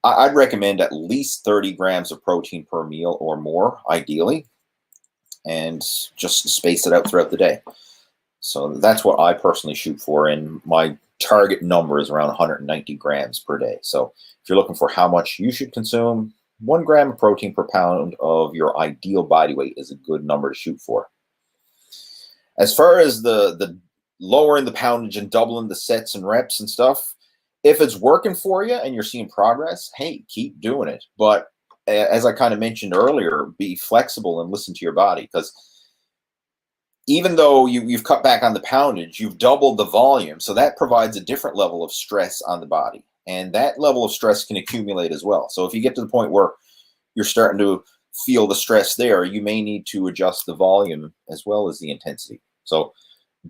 I'd recommend at least 30 grams of protein per meal or more, ideally, and just space it out throughout the day. So that's what I personally shoot for, and my target number is around 190 grams per day. So if you're looking for how much you should consume, 1 gram of protein per pound of your ideal body weight is a good number to shoot for. As far as the lowering the poundage and doubling the sets and reps and stuff, if it's working for you and you're seeing progress, hey, keep doing it. But as I kind of mentioned earlier, be flexible and listen to your body, because even though you've cut back on the poundage, you've doubled the volume. So that provides a different level of stress on the body. And that level of stress can accumulate as well. So if you get to the point where you're starting to feel the stress there, you may need to adjust the volume as well as the intensity. So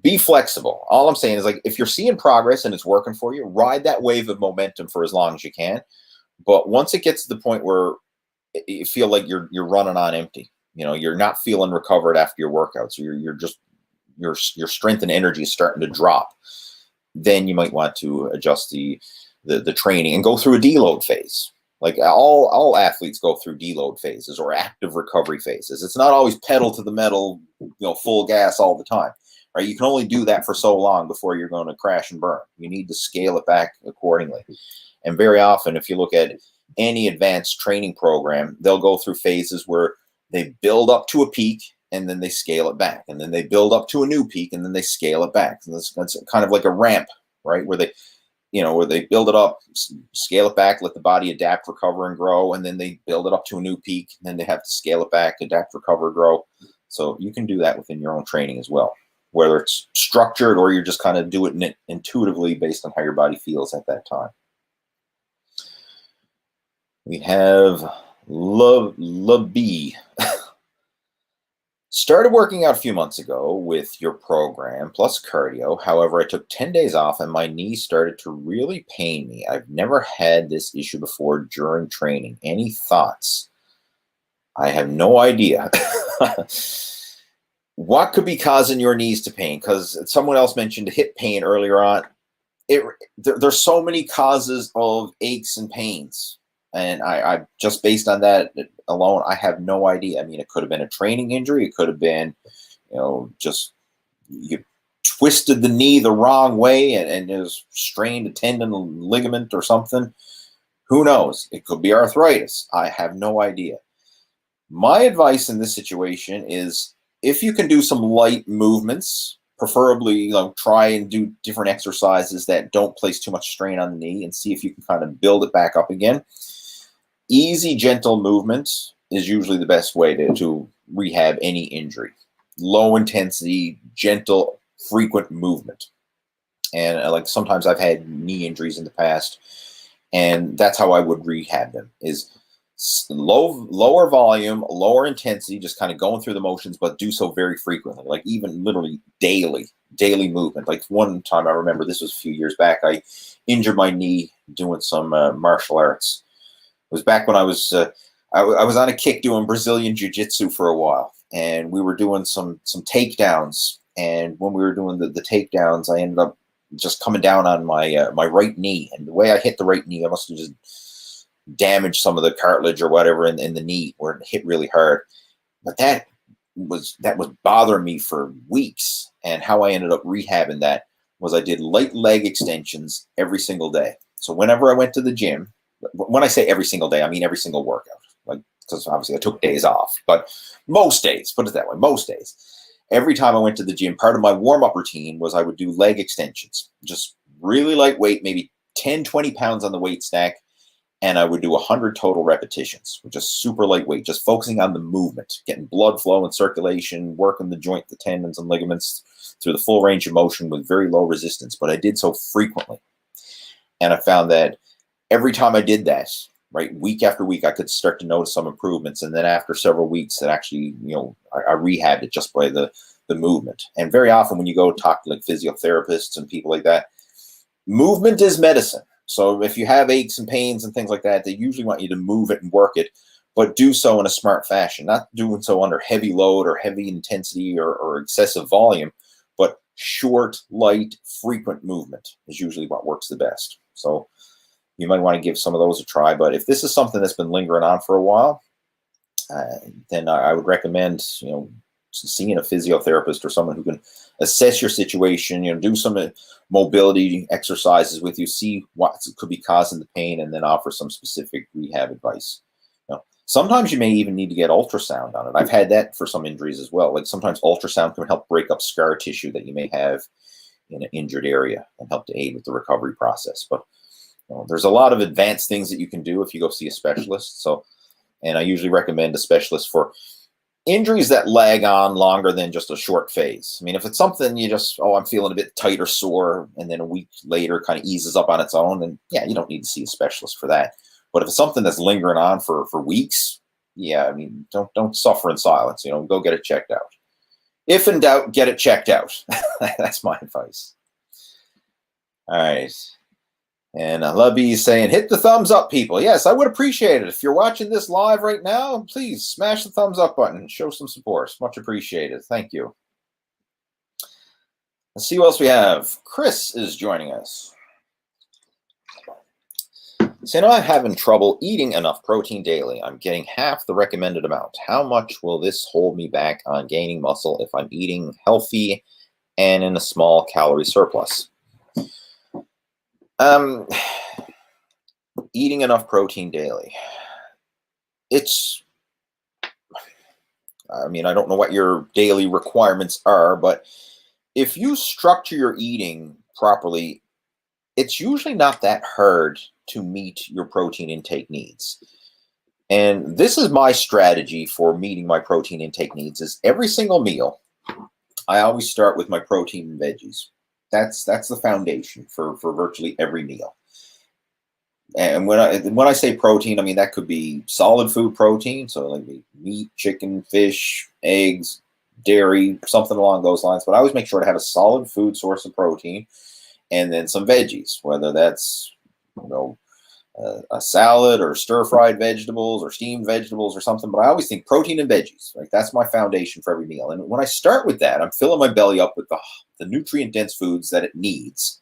be flexible. All I'm saying is, like, if you're seeing progress and it's working for you, ride that wave of momentum for as long as you can. But once it gets to the point where you feel like you're running on empty, you're not feeling recovered after your workouts, so you're just your strength and energy is starting to drop, then you might want to adjust the training and go through a deload phase. Like all athletes go through deload phases or active recovery phases. It's not always pedal to the metal, full gas all the time, right? You can only do that for so long before you're going to crash and burn. You need to scale it back accordingly. And very often, if you look at any advanced training program, they'll go through phases where they build up to a peak and then they scale it back, and then they build up to a new peak and then they scale it back. And that's kind of like a ramp, right? Where they build it up, scale it back, let the body adapt, recover, and grow, and then they build it up to a new peak, and then they have to scale it back, adapt, recover, grow. So you can do that within your own training as well, whether it's structured or you're just kind of do it intuitively based on how your body feels at that time. We have Love B. Started working out a few months ago with your program plus cardio. However, I took 10 days off and my knee started to really pain me. I've never had this issue before during training. Any thoughts? I have no idea. What could be causing your knees to pain? Because someone else mentioned hip pain earlier on. There's so many causes of aches and pains. And I just based on that alone, I have no idea. I mean, it could have been a training injury. It could have been, just you twisted the knee the wrong way and just strained a tendon, ligament, or something. Who knows? It could be arthritis. I have no idea. My advice in this situation is if you can do some light movements, preferably try and do different exercises that don't place too much strain on the knee and see if you can kind of build it back up again. Easy, gentle movement is usually the best way to rehab any injury. Low intensity, gentle, frequent movement. And sometimes I've had knee injuries in the past, and that's how I would rehab them, is lower volume, lower intensity, just kind of going through the motions, but do so very frequently, like even literally daily movement. Like one time I remember, this was a few years back, I injured my knee doing some martial arts. It was back when I was on a kick doing Brazilian jiu-jitsu for a while, and we were doing some takedowns. And when we were doing the takedowns, I ended up just coming down on my my right knee. And the way I hit the right knee, I must have just damaged some of the cartilage or whatever in the knee where it hit really hard. But that was bothering me for weeks. And how I ended up rehabbing that was I did light leg extensions every single day. So whenever I went to the gym, when I say every single day, I mean every single workout, because obviously I took days off, but most days, put it that way, most days, every time I went to the gym, part of my warm-up routine was I would do leg extensions, just really lightweight, maybe 10, 20 pounds on the weight stack, and I would do 100 total repetitions, which is super lightweight, just focusing on the movement, getting blood flow and circulation, working the joint, the tendons and ligaments through the full range of motion with very low resistance, but I did so frequently. And I found that every time I did that, right, week after week, I could start to notice some improvements. And then after several weeks, it actually, I rehabbed it just by the movement. And very often when you go talk to physiotherapists and people like that, movement is medicine. So if you have aches and pains and things like that, they usually want you to move it and work it, but do so in a smart fashion, not doing so under heavy load or heavy intensity or excessive volume, but short, light, frequent movement is usually what works the best. So you might want to give some of those a try. But if this is something that's been lingering on for a while, then I would recommend, seeing a physiotherapist or someone who can assess your situation, do some mobility exercises with you, see what could be causing the pain, and then offer some specific rehab advice. Sometimes you may even need to get ultrasound on it. I've had that for some injuries as well. Like sometimes ultrasound can help break up scar tissue that you may have in an injured area and help to aid with the recovery process. But there's a lot of advanced things that you can do if you go see a specialist. And I usually recommend a specialist for injuries that lag on longer than just a short phase. I mean, if it's something you just, I'm feeling a bit tight or sore, and then a week later kind of eases up on its own, then yeah, you don't need to see a specialist for that. But if it's something that's lingering on for weeks, yeah, I mean, don't suffer in silence. Go get it checked out. If in doubt, get it checked out. That's my advice. All right. And Lubby is saying, hit the thumbs up, people. Yes, I would appreciate it. If you're watching this live right now, please smash the thumbs up button. Show some support. Much appreciated. Thank you. Let's see what else we have. Chris is joining us. So now I'm having trouble eating enough protein daily. I'm getting half the recommended amount. How much will this hold me back on gaining muscle if I'm eating healthy and in a small calorie surplus? Eating enough protein daily. I don't know what your daily requirements are, but if you structure your eating properly, it's usually not that hard to meet your protein intake needs. And this is my strategy for meeting my protein intake needs is every single meal, I always start with my protein and veggies. That's the foundation for virtually every meal. And when I say protein, I mean that could be solid food protein, so like meat, chicken, fish, eggs, dairy, something along those lines. But I always make sure to have a solid food source of protein, and then some veggies, whether that's a salad or stir-fried vegetables or steamed vegetables or something. But I always think protein and veggies, like that's my foundation for every meal. And when I start with that, I'm filling my belly up with the nutrient-dense foods that it needs,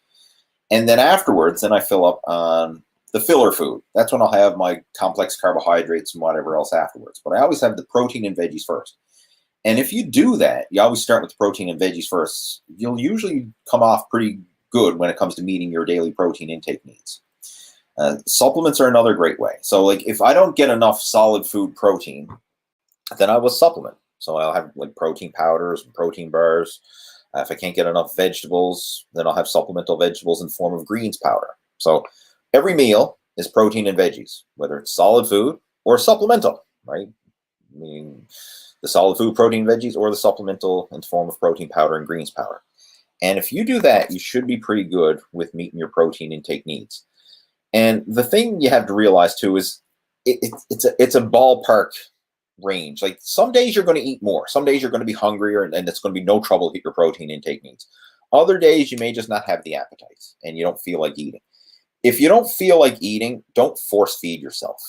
and then afterwards, then I fill up on the filler food. That's when I'll have my complex carbohydrates and whatever else afterwards. But I always have the protein and veggies first. And if you do that, you always start with the protein and veggies first, you'll usually come off pretty good when it comes to meeting your daily protein intake needs. Supplements are another great way. So like if I don't get enough solid food protein, then I will supplement. So I'll have like protein powders and protein bars. If I can't get enough vegetables, then I'll have supplemental vegetables in the form of greens powder. So every meal is protein and veggies, whether it's solid food or supplemental, right? I mean, the solid food protein veggies or the supplemental in the form of protein powder and greens powder. And if you do that, you should be pretty good with meeting your protein intake needs. And the thing you have to realize too is it's a ballpark range. Like some days you're going to eat more. Some days you're going to be hungrier and it's going to be no trouble to hit your protein intake needs. Other days you may just not have the appetite and you don't feel like eating. If you don't feel like eating, don't force feed yourself,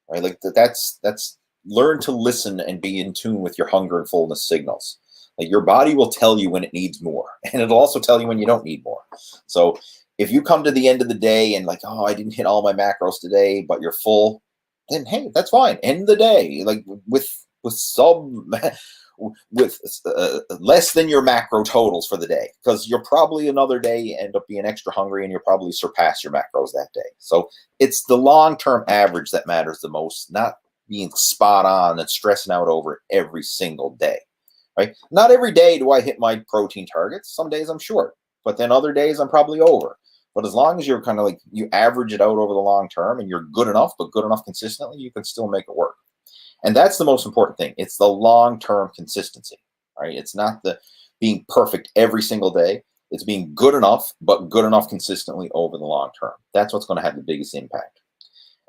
right? Like that's learn to listen and be in tune with your hunger and fullness signals. Like your body will tell you when it needs more, and it'll also tell you when you don't need more. So if you come to the end of the day and like, oh, I didn't hit all my macros today, but you're full, then hey, that's fine. End the day like with less than your macro totals for the day, because you're probably another day end up being extra hungry and you'll probably surpass your macros that day. So it's the long-term average that matters the most, not being spot on and stressing out over it every single day, right? Not every day do I hit my protein targets. Some days I'm short, but then other days I'm probably over. But as long as you're kind of like, you average it out over the long term and you're good enough, but good enough consistently, you can still make it work. And that's the most important thing. It's the long-term consistency, right? It's not the being perfect every single day. It's being good enough, but good enough consistently over the long term. That's what's going to have the biggest impact.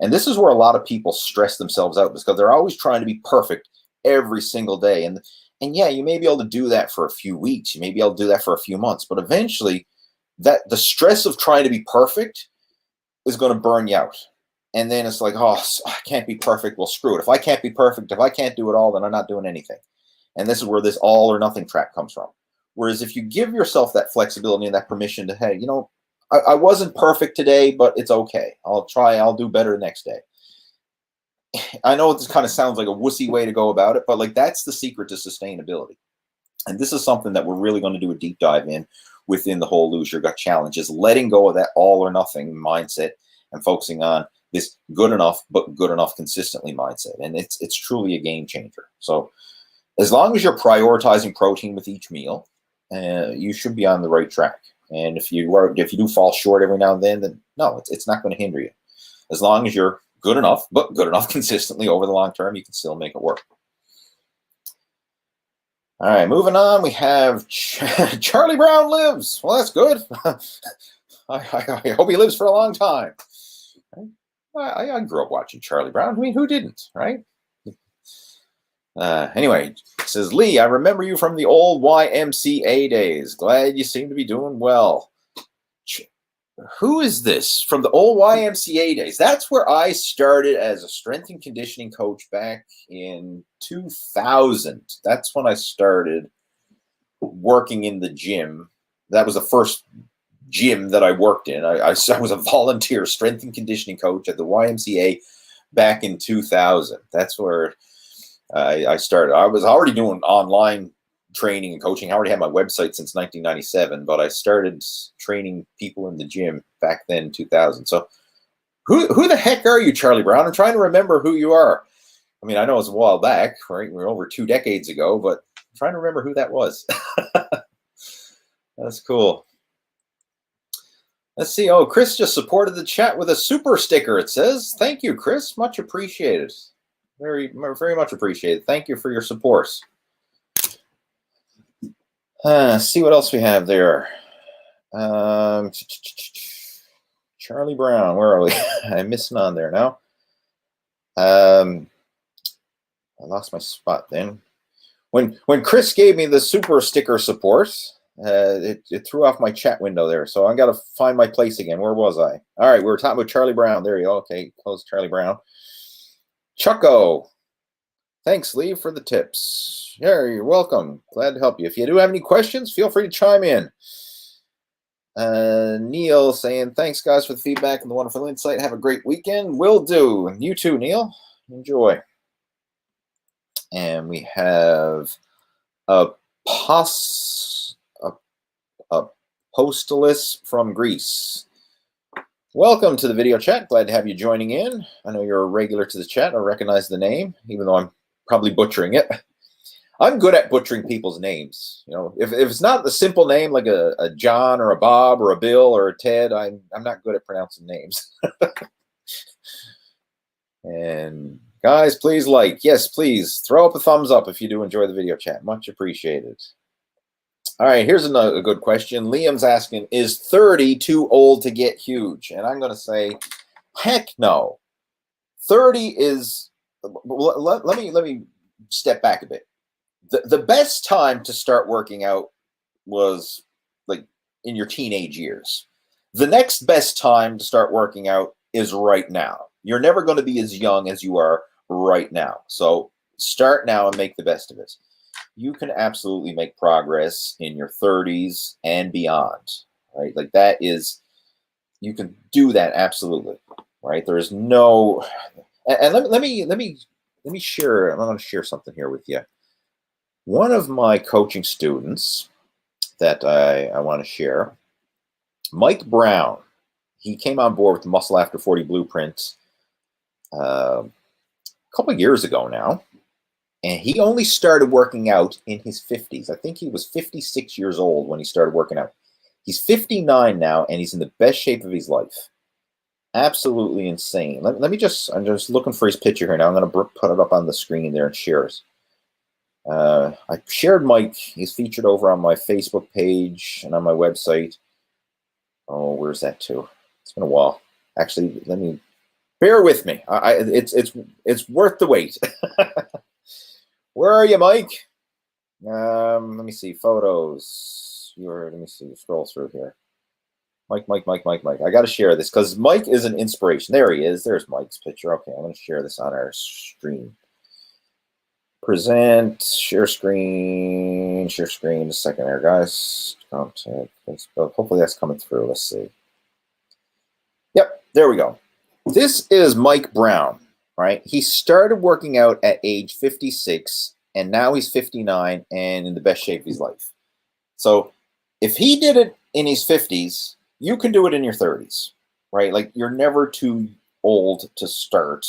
And this is where a lot of people stress themselves out, because they're always trying to be perfect every single day. And yeah, you may be able to do that for a few weeks. You may be able to do that for a few months, but eventually that the stress of trying to be perfect is going to burn you out. And then it's like, oh, I can't be perfect. Well, screw it. If I can't be perfect, if I can't do it all, then I'm not doing anything. And this is where this all or nothing trap comes from. Whereas if you give yourself that flexibility and that permission to, hey, I wasn't perfect today, but it's okay. I'll do better the next day. I know this kind of sounds like a wussy way to go about it, but like that's the secret to sustainability. And this is something that we're really going to do a deep dive in within the whole Lose Your Gut Challenge, is letting go of that all or nothing mindset and focusing on this good enough, but good enough consistently mindset. And it's truly a game changer. So as long as you're prioritizing protein with each meal, you should be on the right track. And if you do fall short every now and then no, it's not going to hinder you. As long as you're good enough, but good enough consistently over the long term, you can still make it work. All right, moving on, we have Charlie Brown lives. Well, that's good. I hope he lives for a long time. I grew up watching Charlie Brown. I mean, who didn't, right? Anyway, it says, Lee, I remember you from the old YMCA days. Glad you seem to be doing well. Who is this from the old YMCA days? That's where I started as a strength and conditioning coach back in 2000. That's when I started working in the gym. That was the first gym that I worked in. I was a volunteer strength and conditioning coach at the YMCA back in 2000. That's where I started. I was already doing online training and coaching. I already had my website since 1997, but I started training people in the gym back then in 2000. So who the heck are you, Charlie Brown? I'm trying to remember who you are. I mean, I know it's a while back, right? We're over 2 decades ago, but I'm trying to remember who that was. That's cool. Let's see. Oh, Chris just supported the chat with a super sticker, it says. Thank you, Chris. Much appreciated. Very, very much appreciated. Thank you for your support. See what else we have there. Charlie Brown, where are we? I'm missing on there now. I lost my spot then. When Chris gave me the super sticker support, it threw off my chat window there. So I got to find my place again. Where was I? All right, we were talking about Charlie Brown. There you go. Okay, close Charlie Brown. Chucko. Thanks, Lee, for the tips. Yeah, you're welcome. Glad to help you. If you do have any questions, feel free to chime in. Neil saying, thanks, guys, for the feedback and the wonderful insight. Have a great weekend. Will do. You too, Neil. Enjoy. And we have a Postalis from Greece. Welcome to the video chat. Glad to have you joining in. I know you're a regular to the chat. I recognize the name, even though I'm probably butchering it. I'm good at butchering people's names. You know, if it's not the simple name like a John or a Bob or a Bill or a Ted, I'm not good at pronouncing names. And guys, please like. Yes, please throw up a thumbs up if you do enjoy the video chat. Much appreciated. All right, here's a good question. Liam's asking, is 30 too old to get huge? And I'm going to say, heck no. 30 is, let me step back a bit. The best time to start working out was like in your teenage years. The next best time to start working out is right now. You're never going to be as young as you are right now. So start now and make the best of it. You can absolutely make progress in your 30s and beyond, right? Like that is, you can do that absolutely, right? There is no, and let me share. I'm going to share something here with you. One of my coaching students that I want to share, Mike Brown, he came on board with the Muscle After 40 Blueprint a couple of years ago now. And he only started working out in his 50s. I think he was 56 years old when he started working out. He's 59 now, and he's in the best shape of his life. Absolutely insane. I'm just looking for his picture here now. I'm going to put it up on the screen there and share it. I shared Mike. He's featured over on my Facebook page and on my website. Oh, where's that to? It's been a while. Actually, bear with me. It's worth the wait. Where are you, Mike? Let me see. Photos. Let me see. Scroll through here. Mike. I got to share this because Mike is an inspiration. There he is. There's Mike's picture. Okay, I'm going to share this on our stream. Present, share screen, a second there, guys. Contact, hopefully that's coming through. Let's see. Yep, there we go. This is Mike Brown, right? He started working out at age 56, and now he's 59 and in the best shape of his life. So if he did it in his 50s, you can do it in your 30s, right? Like you're never too old to start.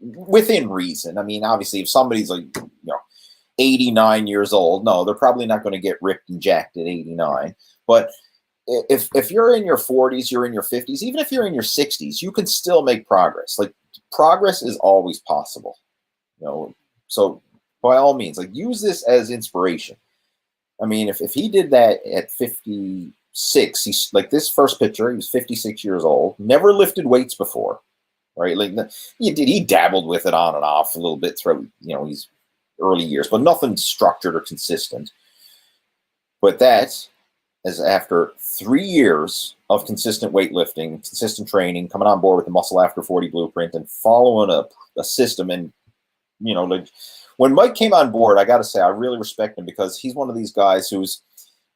Within reason. I mean, obviously, if somebody's like, 89 years old, no, they're probably not going to get ripped and jacked at 89. But if you're in your 40s, you're in your 50s, even if you're in your 60s, you can still make progress. Like progress is always possible. So by all means, like use this as inspiration. I mean, if he did that at 56, he's like this first picture, he was 56 years old, never lifted weights before. Right, like he dabbled with it on and off a little bit throughout his early years, but nothing structured or consistent. But that is after 3 years of consistent weightlifting, consistent training, coming on board with the Muscle After 40 Blueprint, and following a system. And like when Mike came on board, I got to say I really respect him because he's one of these guys who's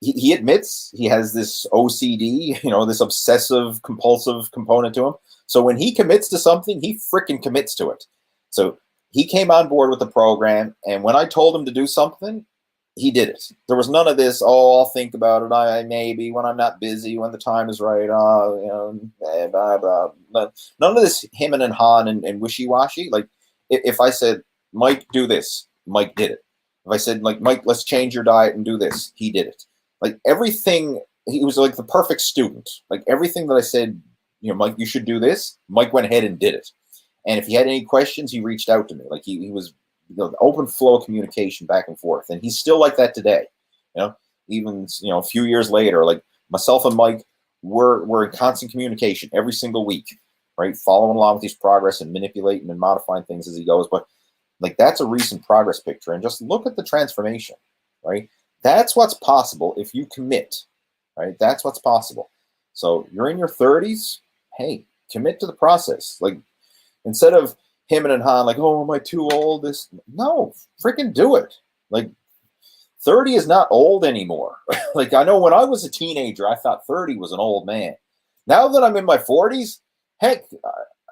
he admits he has this OCD, this obsessive compulsive component to him. So when he commits to something, he freaking commits to it. So he came on board with the program, and when I told him to do something, he did it. There was none of this, oh, I'll think about it, I maybe, when I'm not busy, when the time is right, blah, blah, blah. None of this hemming and hawing and wishy-washy. Like, if I said, Mike, do this, Mike did it. If I said, like, Mike, let's change your diet and do this, he did it. Like, everything, he was like the perfect student. Like, everything that I said, Mike, you should do this, Mike went ahead and did it. And if he had any questions, he reached out to me. Like, he was open flow of communication back and forth. And he's still like that today. Even, a few years later, like myself and Mike, we're in constant communication every single week, right? Following along with his progress and manipulating and modifying things as he goes. But like, that's a recent progress picture. And just look at the transformation, right? That's what's possible if you commit, right? That's what's possible. So you're in your 30s. Hey, commit to the process. Like, instead of hemming and hawing, like, oh, am I too old? No, freaking do it. Like, 30 is not old anymore. Like, I know when I was a teenager, I thought 30 was an old man. Now that I'm in my 40s, heck,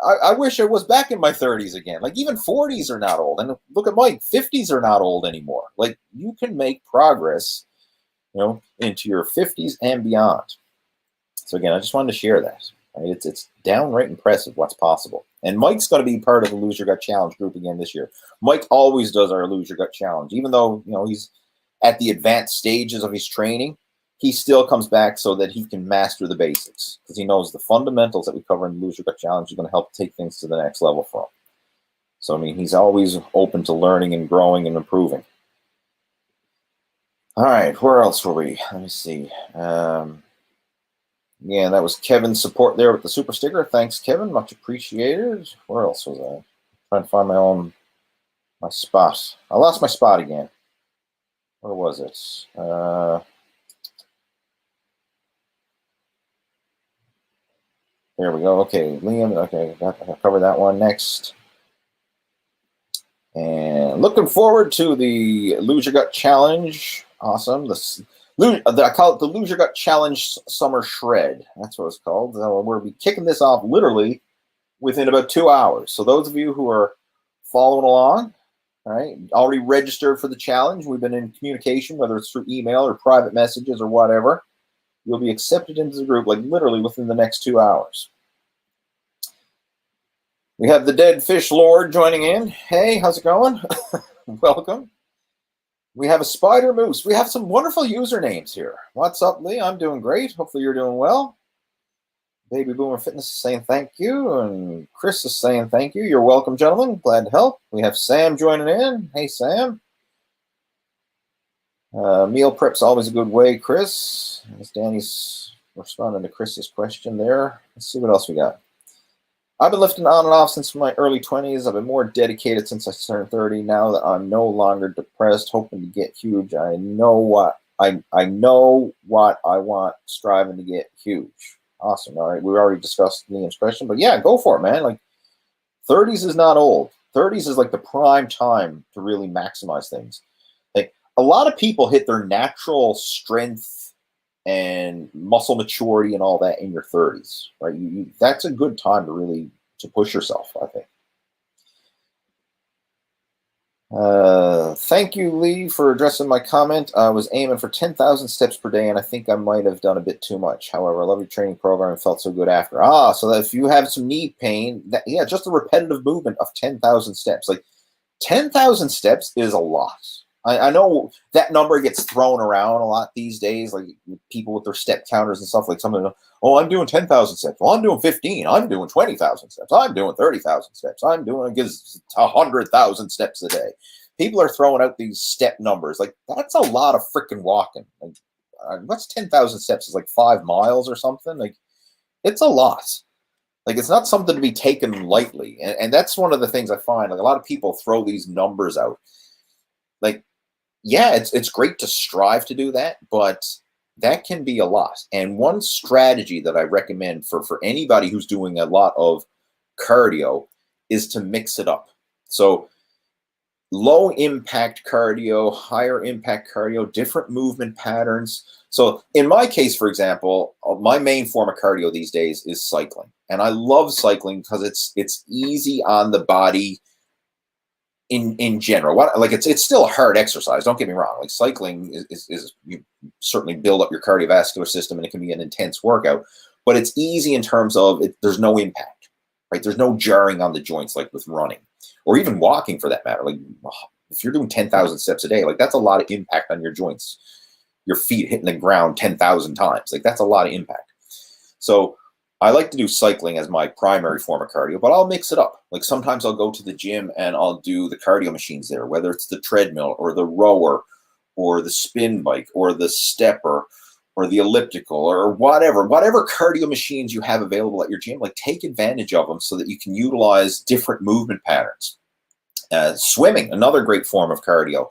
I wish I was back in my 30s again. Like, even 40s are not old. And look at Mike, 50s are not old anymore. Like, you can make progress, into your 50s and beyond. So again, I just wanted to share that. Right? It's downright impressive what's possible. And Mike's going to be part of the Lose Your Gut Challenge group again this year. Mike always does our Lose Your Gut Challenge. Even though, he's at the advanced stages of his training, he still comes back so that he can master the basics, because he knows the fundamentals that we cover in the Lose Your Gut Challenge are going to help take things to the next level for him. So, I mean, he's always open to learning and growing and improving. All right, where else were we? Let me see. Yeah, that was Kevin's support there with the super sticker. Thanks, Kevin. Much appreciated. Where else was I? Trying to find my spot. I lost my spot again. Where was it? There we go. Okay, Liam. Okay, I'll cover that one next. And looking forward to the Lose Your Gut Challenge. Awesome. I call it the Lose Your Gut Challenge Summer Shred. That's what it's called. We'll be kicking this off literally within about 2 hours. So those of you who are following along, all right, already registered for the challenge, we've been in communication, whether it's through email or private messages or whatever, you'll be accepted into the group like literally within the next 2 hours. We have the Dead Fish Lord joining in. Hey, how's it going? Welcome. We have a Spider Moose. We have some wonderful usernames here. What's up, Lee? I'm doing great. Hopefully you're doing well. Baby Boomer Fitness is saying thank you, and Chris is saying thank you. You're welcome, gentlemen. Glad to help. We have Sam joining in. Hey, Sam. Meal prep's always a good way, Chris. As Danny's responding to Chris's question there. Let's see what else we got. I've been lifting on and off since my early 20s. I've been more dedicated since I turned 30. Now that I'm no longer depressed, hoping to get huge, I know what I want, striving to get huge. Awesome. All right, we already discussed Liam's question, but yeah, go for it, man. Like, 30s is not old. 30s is like the prime time to really maximize things. Like, a lot of people hit their natural strength and muscle maturity and all that in your 30s, right? That's a good time to really push yourself, I think. Thank you, Lee, for addressing my comment. I was aiming for 10,000 steps per day, and I think I might have done a bit too much. However, I love your training program and felt so good after. So that if you have some knee pain, just a repetitive movement of 10,000 steps. Like, 10,000 steps is a lot. I know that number gets thrown around a lot these days, like people with their step counters and stuff. Like somebody, oh, I'm doing 10,000 steps. Well, I'm doing 15. I'm doing 20,000 steps. I'm doing 30,000 steps. I'm doing 100,000 steps a day. People are throwing out these step numbers. Like, that's a lot of freaking walking. Like, what's 10,000 steps? Is like 5 miles or something. Like, it's a lot. Like, it's not something to be taken lightly. And that's one of the things I find. Like, a lot of people throw these numbers out. Like, yeah, it's great to strive to do that, but that can be a lot. And one strategy that I recommend for anybody who's doing a lot of cardio is to mix it up. So low impact cardio, higher impact cardio, different movement patterns. So in my case, for example, my main form of cardio these days is cycling. And I love cycling because it's easy on the body in general. Like it's still a hard exercise, don't get me wrong. Like cycling is you certainly build up your cardiovascular system and it can be an intense workout, but it's easy in terms of there's no impact, right? There's no jarring on the joints like with running or even walking for that matter. Like if you're doing 10,000 steps a day, like that's a lot of impact on your joints. Your feet hitting the ground 10,000 times. Like that's a lot of impact. So I like to do cycling as my primary form of cardio, but I'll mix it up. Like sometimes I'll go to the gym and I'll do the cardio machines there, whether it's the treadmill or the rower or the spin bike or the stepper or the elliptical or whatever cardio machines you have available at your gym, like take advantage of them so that you can utilize different movement patterns. Swimming, another great form of cardio.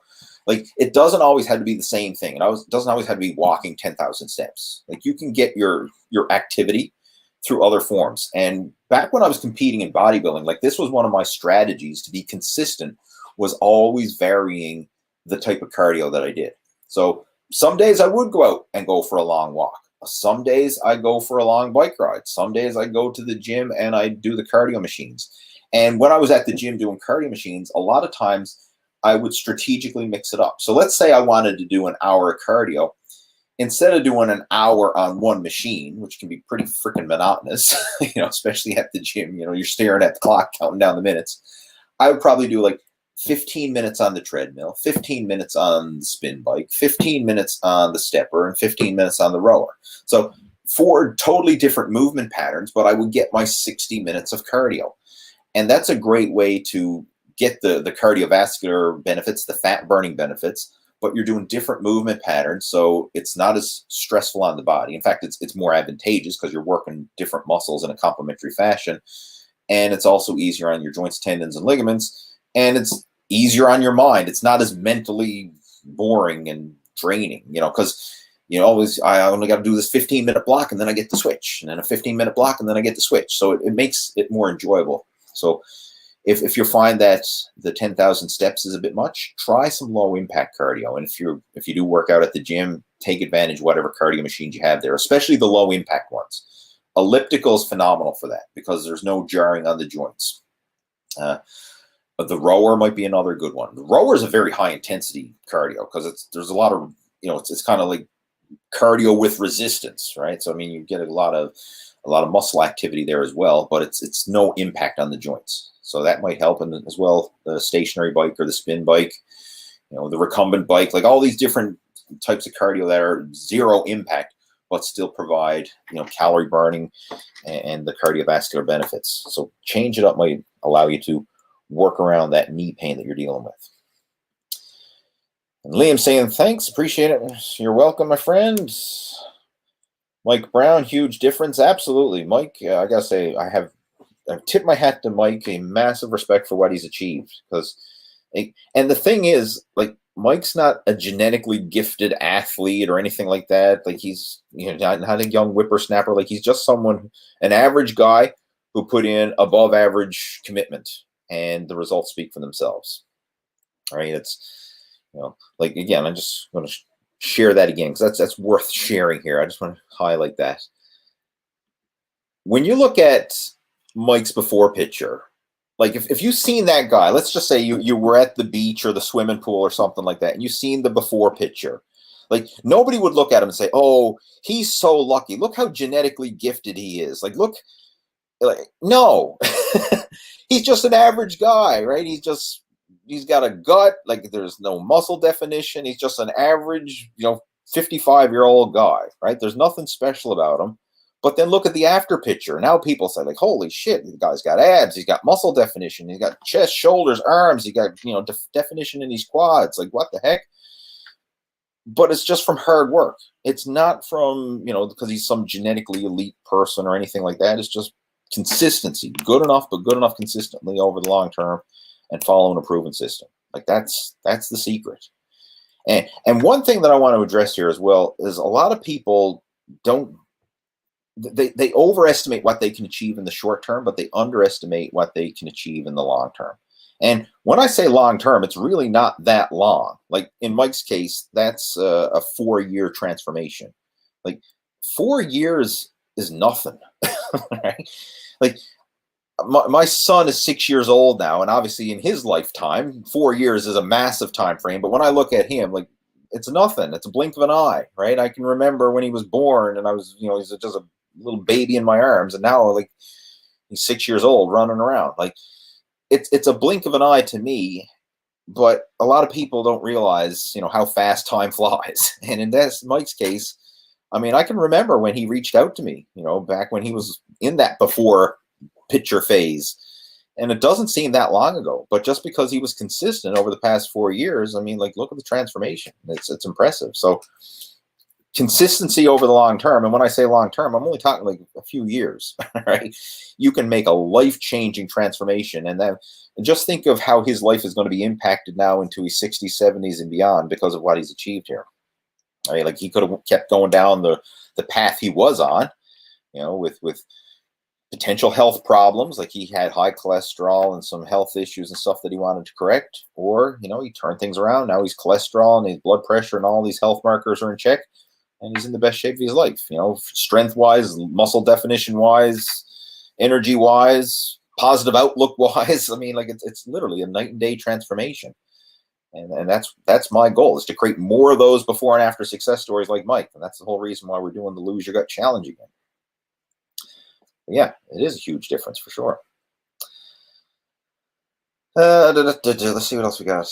Like it doesn't always have to be the same thing. It doesn't always have to be walking 10,000 steps. Like you can get your activity through other forms. And back when I was competing in bodybuilding, like this was one of my strategies to be consistent, was always varying the type of cardio that I did. So some days I would go out and go for a long walk. Some days I go for a long bike ride. Some days I go to the gym and I do the cardio machines. And when I was at the gym doing cardio machines, a lot of times I would strategically mix it up. So let's say I wanted to do an hour of cardio. Instead of doing an hour on one machine, which can be pretty freaking monotonous, especially at the gym, you're staring at the clock, counting down the minutes. I would probably do like 15 minutes on the treadmill, 15 minutes on the spin bike, 15 minutes on the stepper, and 15 minutes on the rower. So 4 totally different movement patterns, but I would get my 60 minutes of cardio. And that's a great way to get the cardiovascular benefits, the fat burning benefits, but you're doing different movement patterns, so it's not as stressful on the body. In fact, it's more advantageous because you're working different muscles in a complementary fashion, and it's also easier on your joints, tendons, and ligaments, and it's easier on your mind. It's not as mentally boring and draining, because always I only got to do this 15-minute block, and then I get to switch, and then a 15-minute block, and then I get to switch. So it makes it more enjoyable. So if you find that the 10,000 steps is a bit much, try some low impact cardio. And if you do work out at the gym, take advantage of whatever cardio machines you have there, especially the low impact ones. Elliptical is phenomenal for that because there's no jarring on the joints. But the rower might be another good one. The rower is a very high intensity cardio because there's a lot of, it's kind of like cardio with resistance, right? So I mean, you get a lot of muscle activity there as well, but it's no impact on the joints. So that might help, and as well, the stationary bike or the spin bike, the recumbent bike, like all these different types of cardio that are zero impact, but still provide, calorie burning and the cardiovascular benefits. So change it up might allow you to work around that knee pain that you're dealing with. And Liam saying, thanks, appreciate it. You're welcome, my friend. Mike Brown, huge difference. Absolutely. Mike, I gotta say, I've tipped my hat to Mike, a massive respect for what he's achieved. And the thing is, like, Mike's not a genetically gifted athlete or anything like that. Like, he's not a young whippersnapper. Like, he's just an average guy who put in above average commitment, and the results speak for themselves. All right, it's like, again, I'm just going to share that again because that's worth sharing here. I just want to highlight that. When you look at Mike's before picture, like if you've seen that guy, let's just say you were at the beach or the swimming pool or something like that, and you've seen the before picture, like nobody would look at him and say, oh, he's so lucky. Look how genetically gifted he is. Like, look, no, he's just an average guy, right? He's got a gut, like there's no muscle definition. He's just an average, 55-year-old guy, right? There's nothing special about him. But then look at the after picture. Now people say, like, holy shit, the guy's got abs. He's got muscle definition. He's got chest, shoulders, arms. He got, definition in his quads. Like, what the heck? But it's just from hard work. It's not from, because he's some genetically elite person or anything like that. It's just consistency. Good enough, but good enough consistently over the long term and following a proven system. Like, that's the secret. And one thing that I want to address here as well is a lot of people they overestimate what they can achieve in the short term, but they underestimate what they can achieve in the long term. And when I say long-term, it's really not that long. Like in Mike's case, that's a 4-year transformation. Like 4 years is nothing, right? Like my son is 6 years old now, and obviously in his lifetime, 4 years is a massive time frame. But when I look at him, like it's nothing. It's a blink of an eye, right? I can remember when he was born, and I was, he's just a little baby in my arms, and now like he's 6 years old running around. Like it's a blink of an eye to me, but a lot of people don't realize, how fast time flies. And in Mike's case, I mean, I can remember when he reached out to me, back when he was in that before picture phase. And it doesn't seem that long ago, but just because he was consistent over the past 4 years, I mean, like, look at the transformation. It's impressive. So consistency over the long term. And when I say long term, I'm only talking like a few years, right? You can make a life-changing transformation. And then just think of how his life is going to be impacted now into his 60s, 70s, and beyond because of what he's achieved here. I mean, like he could have kept going down the path he was on, with potential health problems, like he had high cholesterol and some health issues and stuff that he wanted to correct, or he turned things around. Now he's cholesterol and his blood pressure and all these health markers are in check, and he's in the best shape of his life. Strength wise, muscle definition wise, energy wise, positive outlook wise. I mean, like it's literally a night and day transformation, and that's my goal, is to create more of those before and after success stories like Mike, and that's the whole reason why we're doing the Lose Your Gut Challenge again. Yeah, it is a huge difference for sure. Let's see what else we got.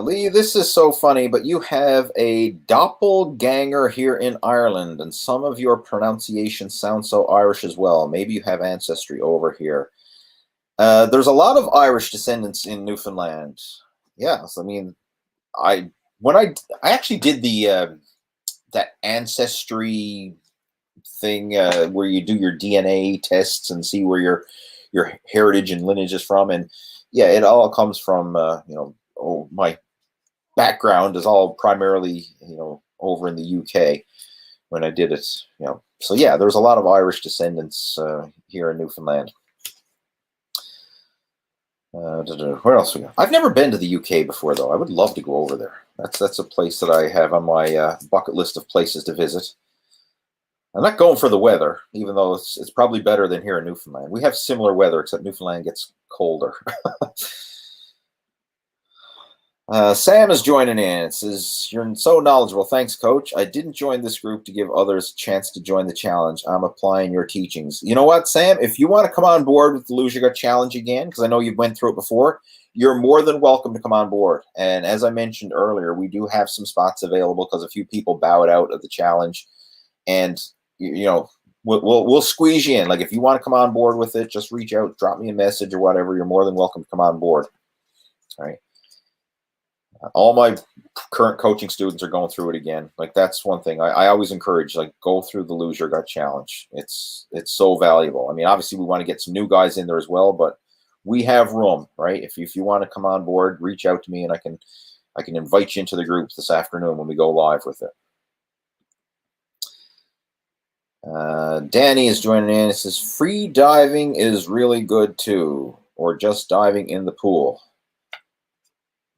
Lee, this is so funny, but you have a doppelganger here in Ireland, and some of your pronunciations sound so Irish as well. Maybe you have ancestry over here. There's a lot of Irish descendants in Newfoundland. Yes, I mean, I actually did the that ancestry thing where you do your DNA tests and see where your heritage and lineage is from, and yeah, it all comes from my background is all primarily over in the UK when I did it, so yeah, there's a lot of Irish descendants here in Newfoundland. Where else we go? I've never been to the UK before, though. I would love to go over there. That's a place that I have on my bucket list of places to visit. I'm not going for the weather, even though it's probably better than here in Newfoundland. We have similar weather, except Newfoundland gets colder. Sam is joining in. It says, "You're so knowledgeable. Thanks, Coach. I didn't join this group to give others a chance to join the challenge. I'm applying your teachings." You know what, Sam? If you want to come on board with the Lose Your Gut Challenge again, because I know you've went through it before, you're more than welcome to come on board. And as I mentioned earlier, we do have some spots available because a few people bowed out of the challenge. And we'll squeeze you in. Like, if you want to come on board with it, just reach out, drop me a message or whatever. You're more than welcome to come on board. All right. All my current coaching students are going through it again. Like, that's one thing I always encourage, like, go through the Lose Your Gut Challenge. It's so valuable. I mean, obviously we want to get some new guys in there as well, but we have room, right? If you want to come on board, reach out to me and I can invite you into the group this afternoon when we go live with it. Danny is joining in. It says, "Free diving is really good too, or just diving in the pool."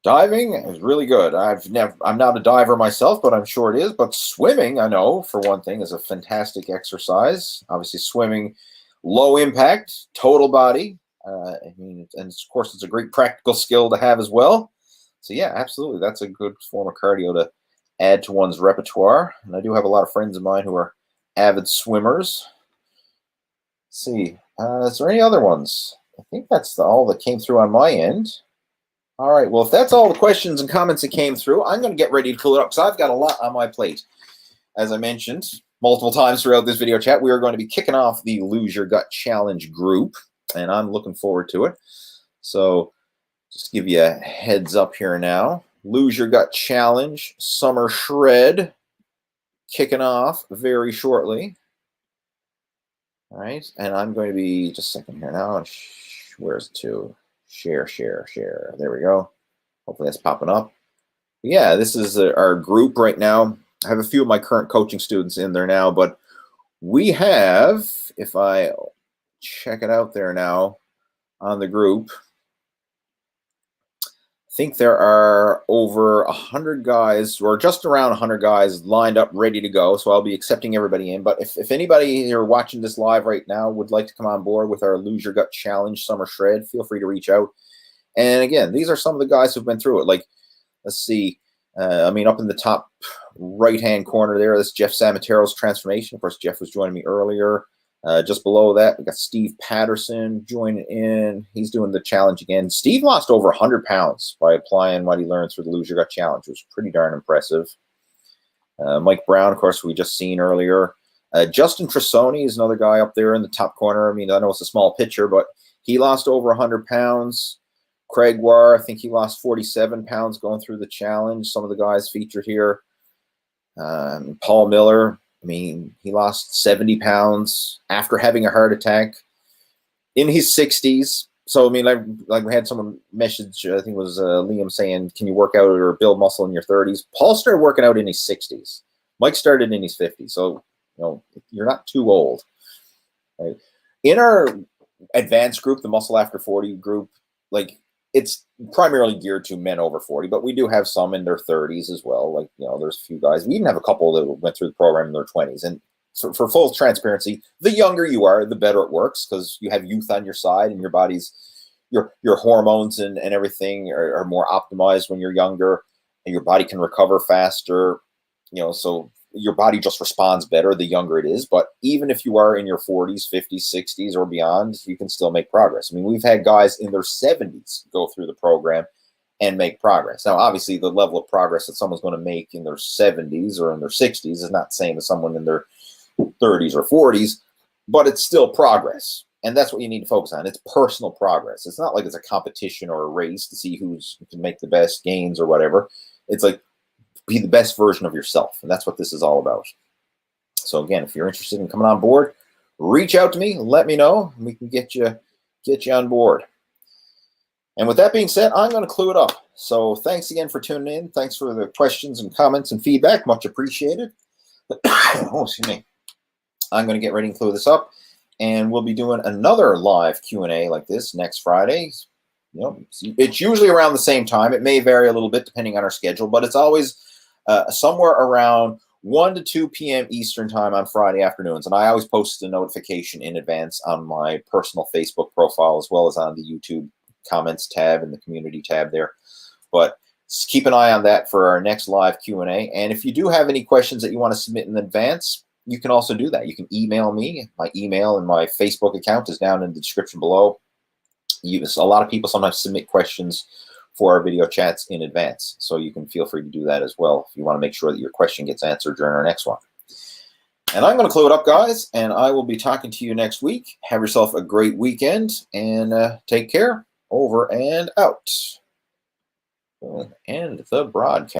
Diving is really good. I'm not a diver myself, but I'm sure it is. But swimming, I know, for one thing, is a fantastic exercise. Obviously, swimming, low impact, total body. And of course, it's a great practical skill to have as well. So yeah, absolutely, that's a good form of cardio to add to one's repertoire. And I do have a lot of friends of mine who are avid swimmers. Let's see, is there any other ones? I think that's all that came through on my end. All right, well, if that's all the questions and comments that came through, I'm going to get ready to fill it up because I've got a lot on my plate. As I mentioned multiple times throughout this video chat, we are going to be kicking off the Lose Your Gut Challenge group, and I'm looking forward to it. So just give you a heads up here now. Lose Your Gut Challenge Summer Shred kicking off very shortly. All right, and I'm going to be, just a second here now. Where's it to? Share. There we go. Hopefully that's popping up. But yeah, this is our group right now. I have a few of my current coaching students in there now, but we have, if I check it out there now, on the group. I think there are over 100 guys, or just around 100 guys lined up, ready to go. So I'll be accepting everybody in. But if anybody here watching this live right now would like to come on board with our Lose Your Gut Challenge Summer Shred, feel free to reach out. And again, these are some of the guys who've been through it. Like, let's see. I mean, up in the top right-hand corner there, that's Jeff Samataro's transformation. Of course, Jeff was joining me earlier. Just below that, we got Steve Patterson joining in. He's doing the challenge again. Steve lost over 100 pounds by applying what he learned through the Lose Your Gut Challenge, which was pretty darn impressive. Mike Brown, of course, we just seen earlier. Justin Trisoni is another guy up there in the top corner. I mean, I know it's a small picture, but he lost over 100 pounds. Craig War, I think he lost 47 pounds going through the challenge. Some of the guys featured here. Paul Miller, I mean, he lost 70 pounds after having a heart attack in his 60s. So, I mean, like we had someone message, I think it was Liam saying, can you work out or build muscle in your 30s? Paul started working out in his 60s. Mike started in his 50s. So, you know, you're not too old. Right? In our advanced group, the Muscle After 40 group, like, it's primarily geared to men over 40, but we do have some in their 30s as well. Like, you know, there's a few guys. We even have a couple that went through the program in their 20s. And for full transparency, the younger you are, the better it works, because you have youth on your side and your body's, your hormones and everything are more optimized when you're younger, and your body can recover faster, you know, so your body just responds better the younger it is. But even if you are in your 40s, 50s, 60s, or beyond, you can still make progress. I mean, we've had guys in their 70s go through the program and make progress. Now, obviously, the level of progress that someone's going to make in their 70s or in their 60s is not the same as someone in their 30s or 40s, but it's still progress. And that's what you need to focus on. It's personal progress. It's not like it's a competition or a race to see who can make the best gains or whatever. It's like, be the best version of yourself. And that's what this is all about. So again, if you're interested in coming on board, reach out to me, let me know, and we can get you on board. And with that being said, I'm going to clue it up. So thanks again for tuning in. Thanks for the questions and comments and feedback. Much appreciated. Oh, excuse me. I'm going to get ready and clue this up. And we'll be doing another live Q&A like this next Friday. You know, it's usually around the same time. It may vary a little bit depending on our schedule, but it's always somewhere around 1 to 2 p.m. Eastern time on Friday afternoons. And I always post a notification in advance on my personal Facebook profile, as well as on the YouTube comments tab and the community tab there. But keep an eye on that for our next live Q&A. And if you do have any questions that you want to submit in advance, you can also do that. You can email me. My email and my Facebook account is down in the description below. A lot of people sometimes submit questions for our video chats in advance, so you can feel free to do that as well if you want to make sure that your question gets answered during our next one. And I'm going to clue it up, guys, and I will be talking to you next week. Have yourself a great weekend, and take care. Over and out. And the broadcast.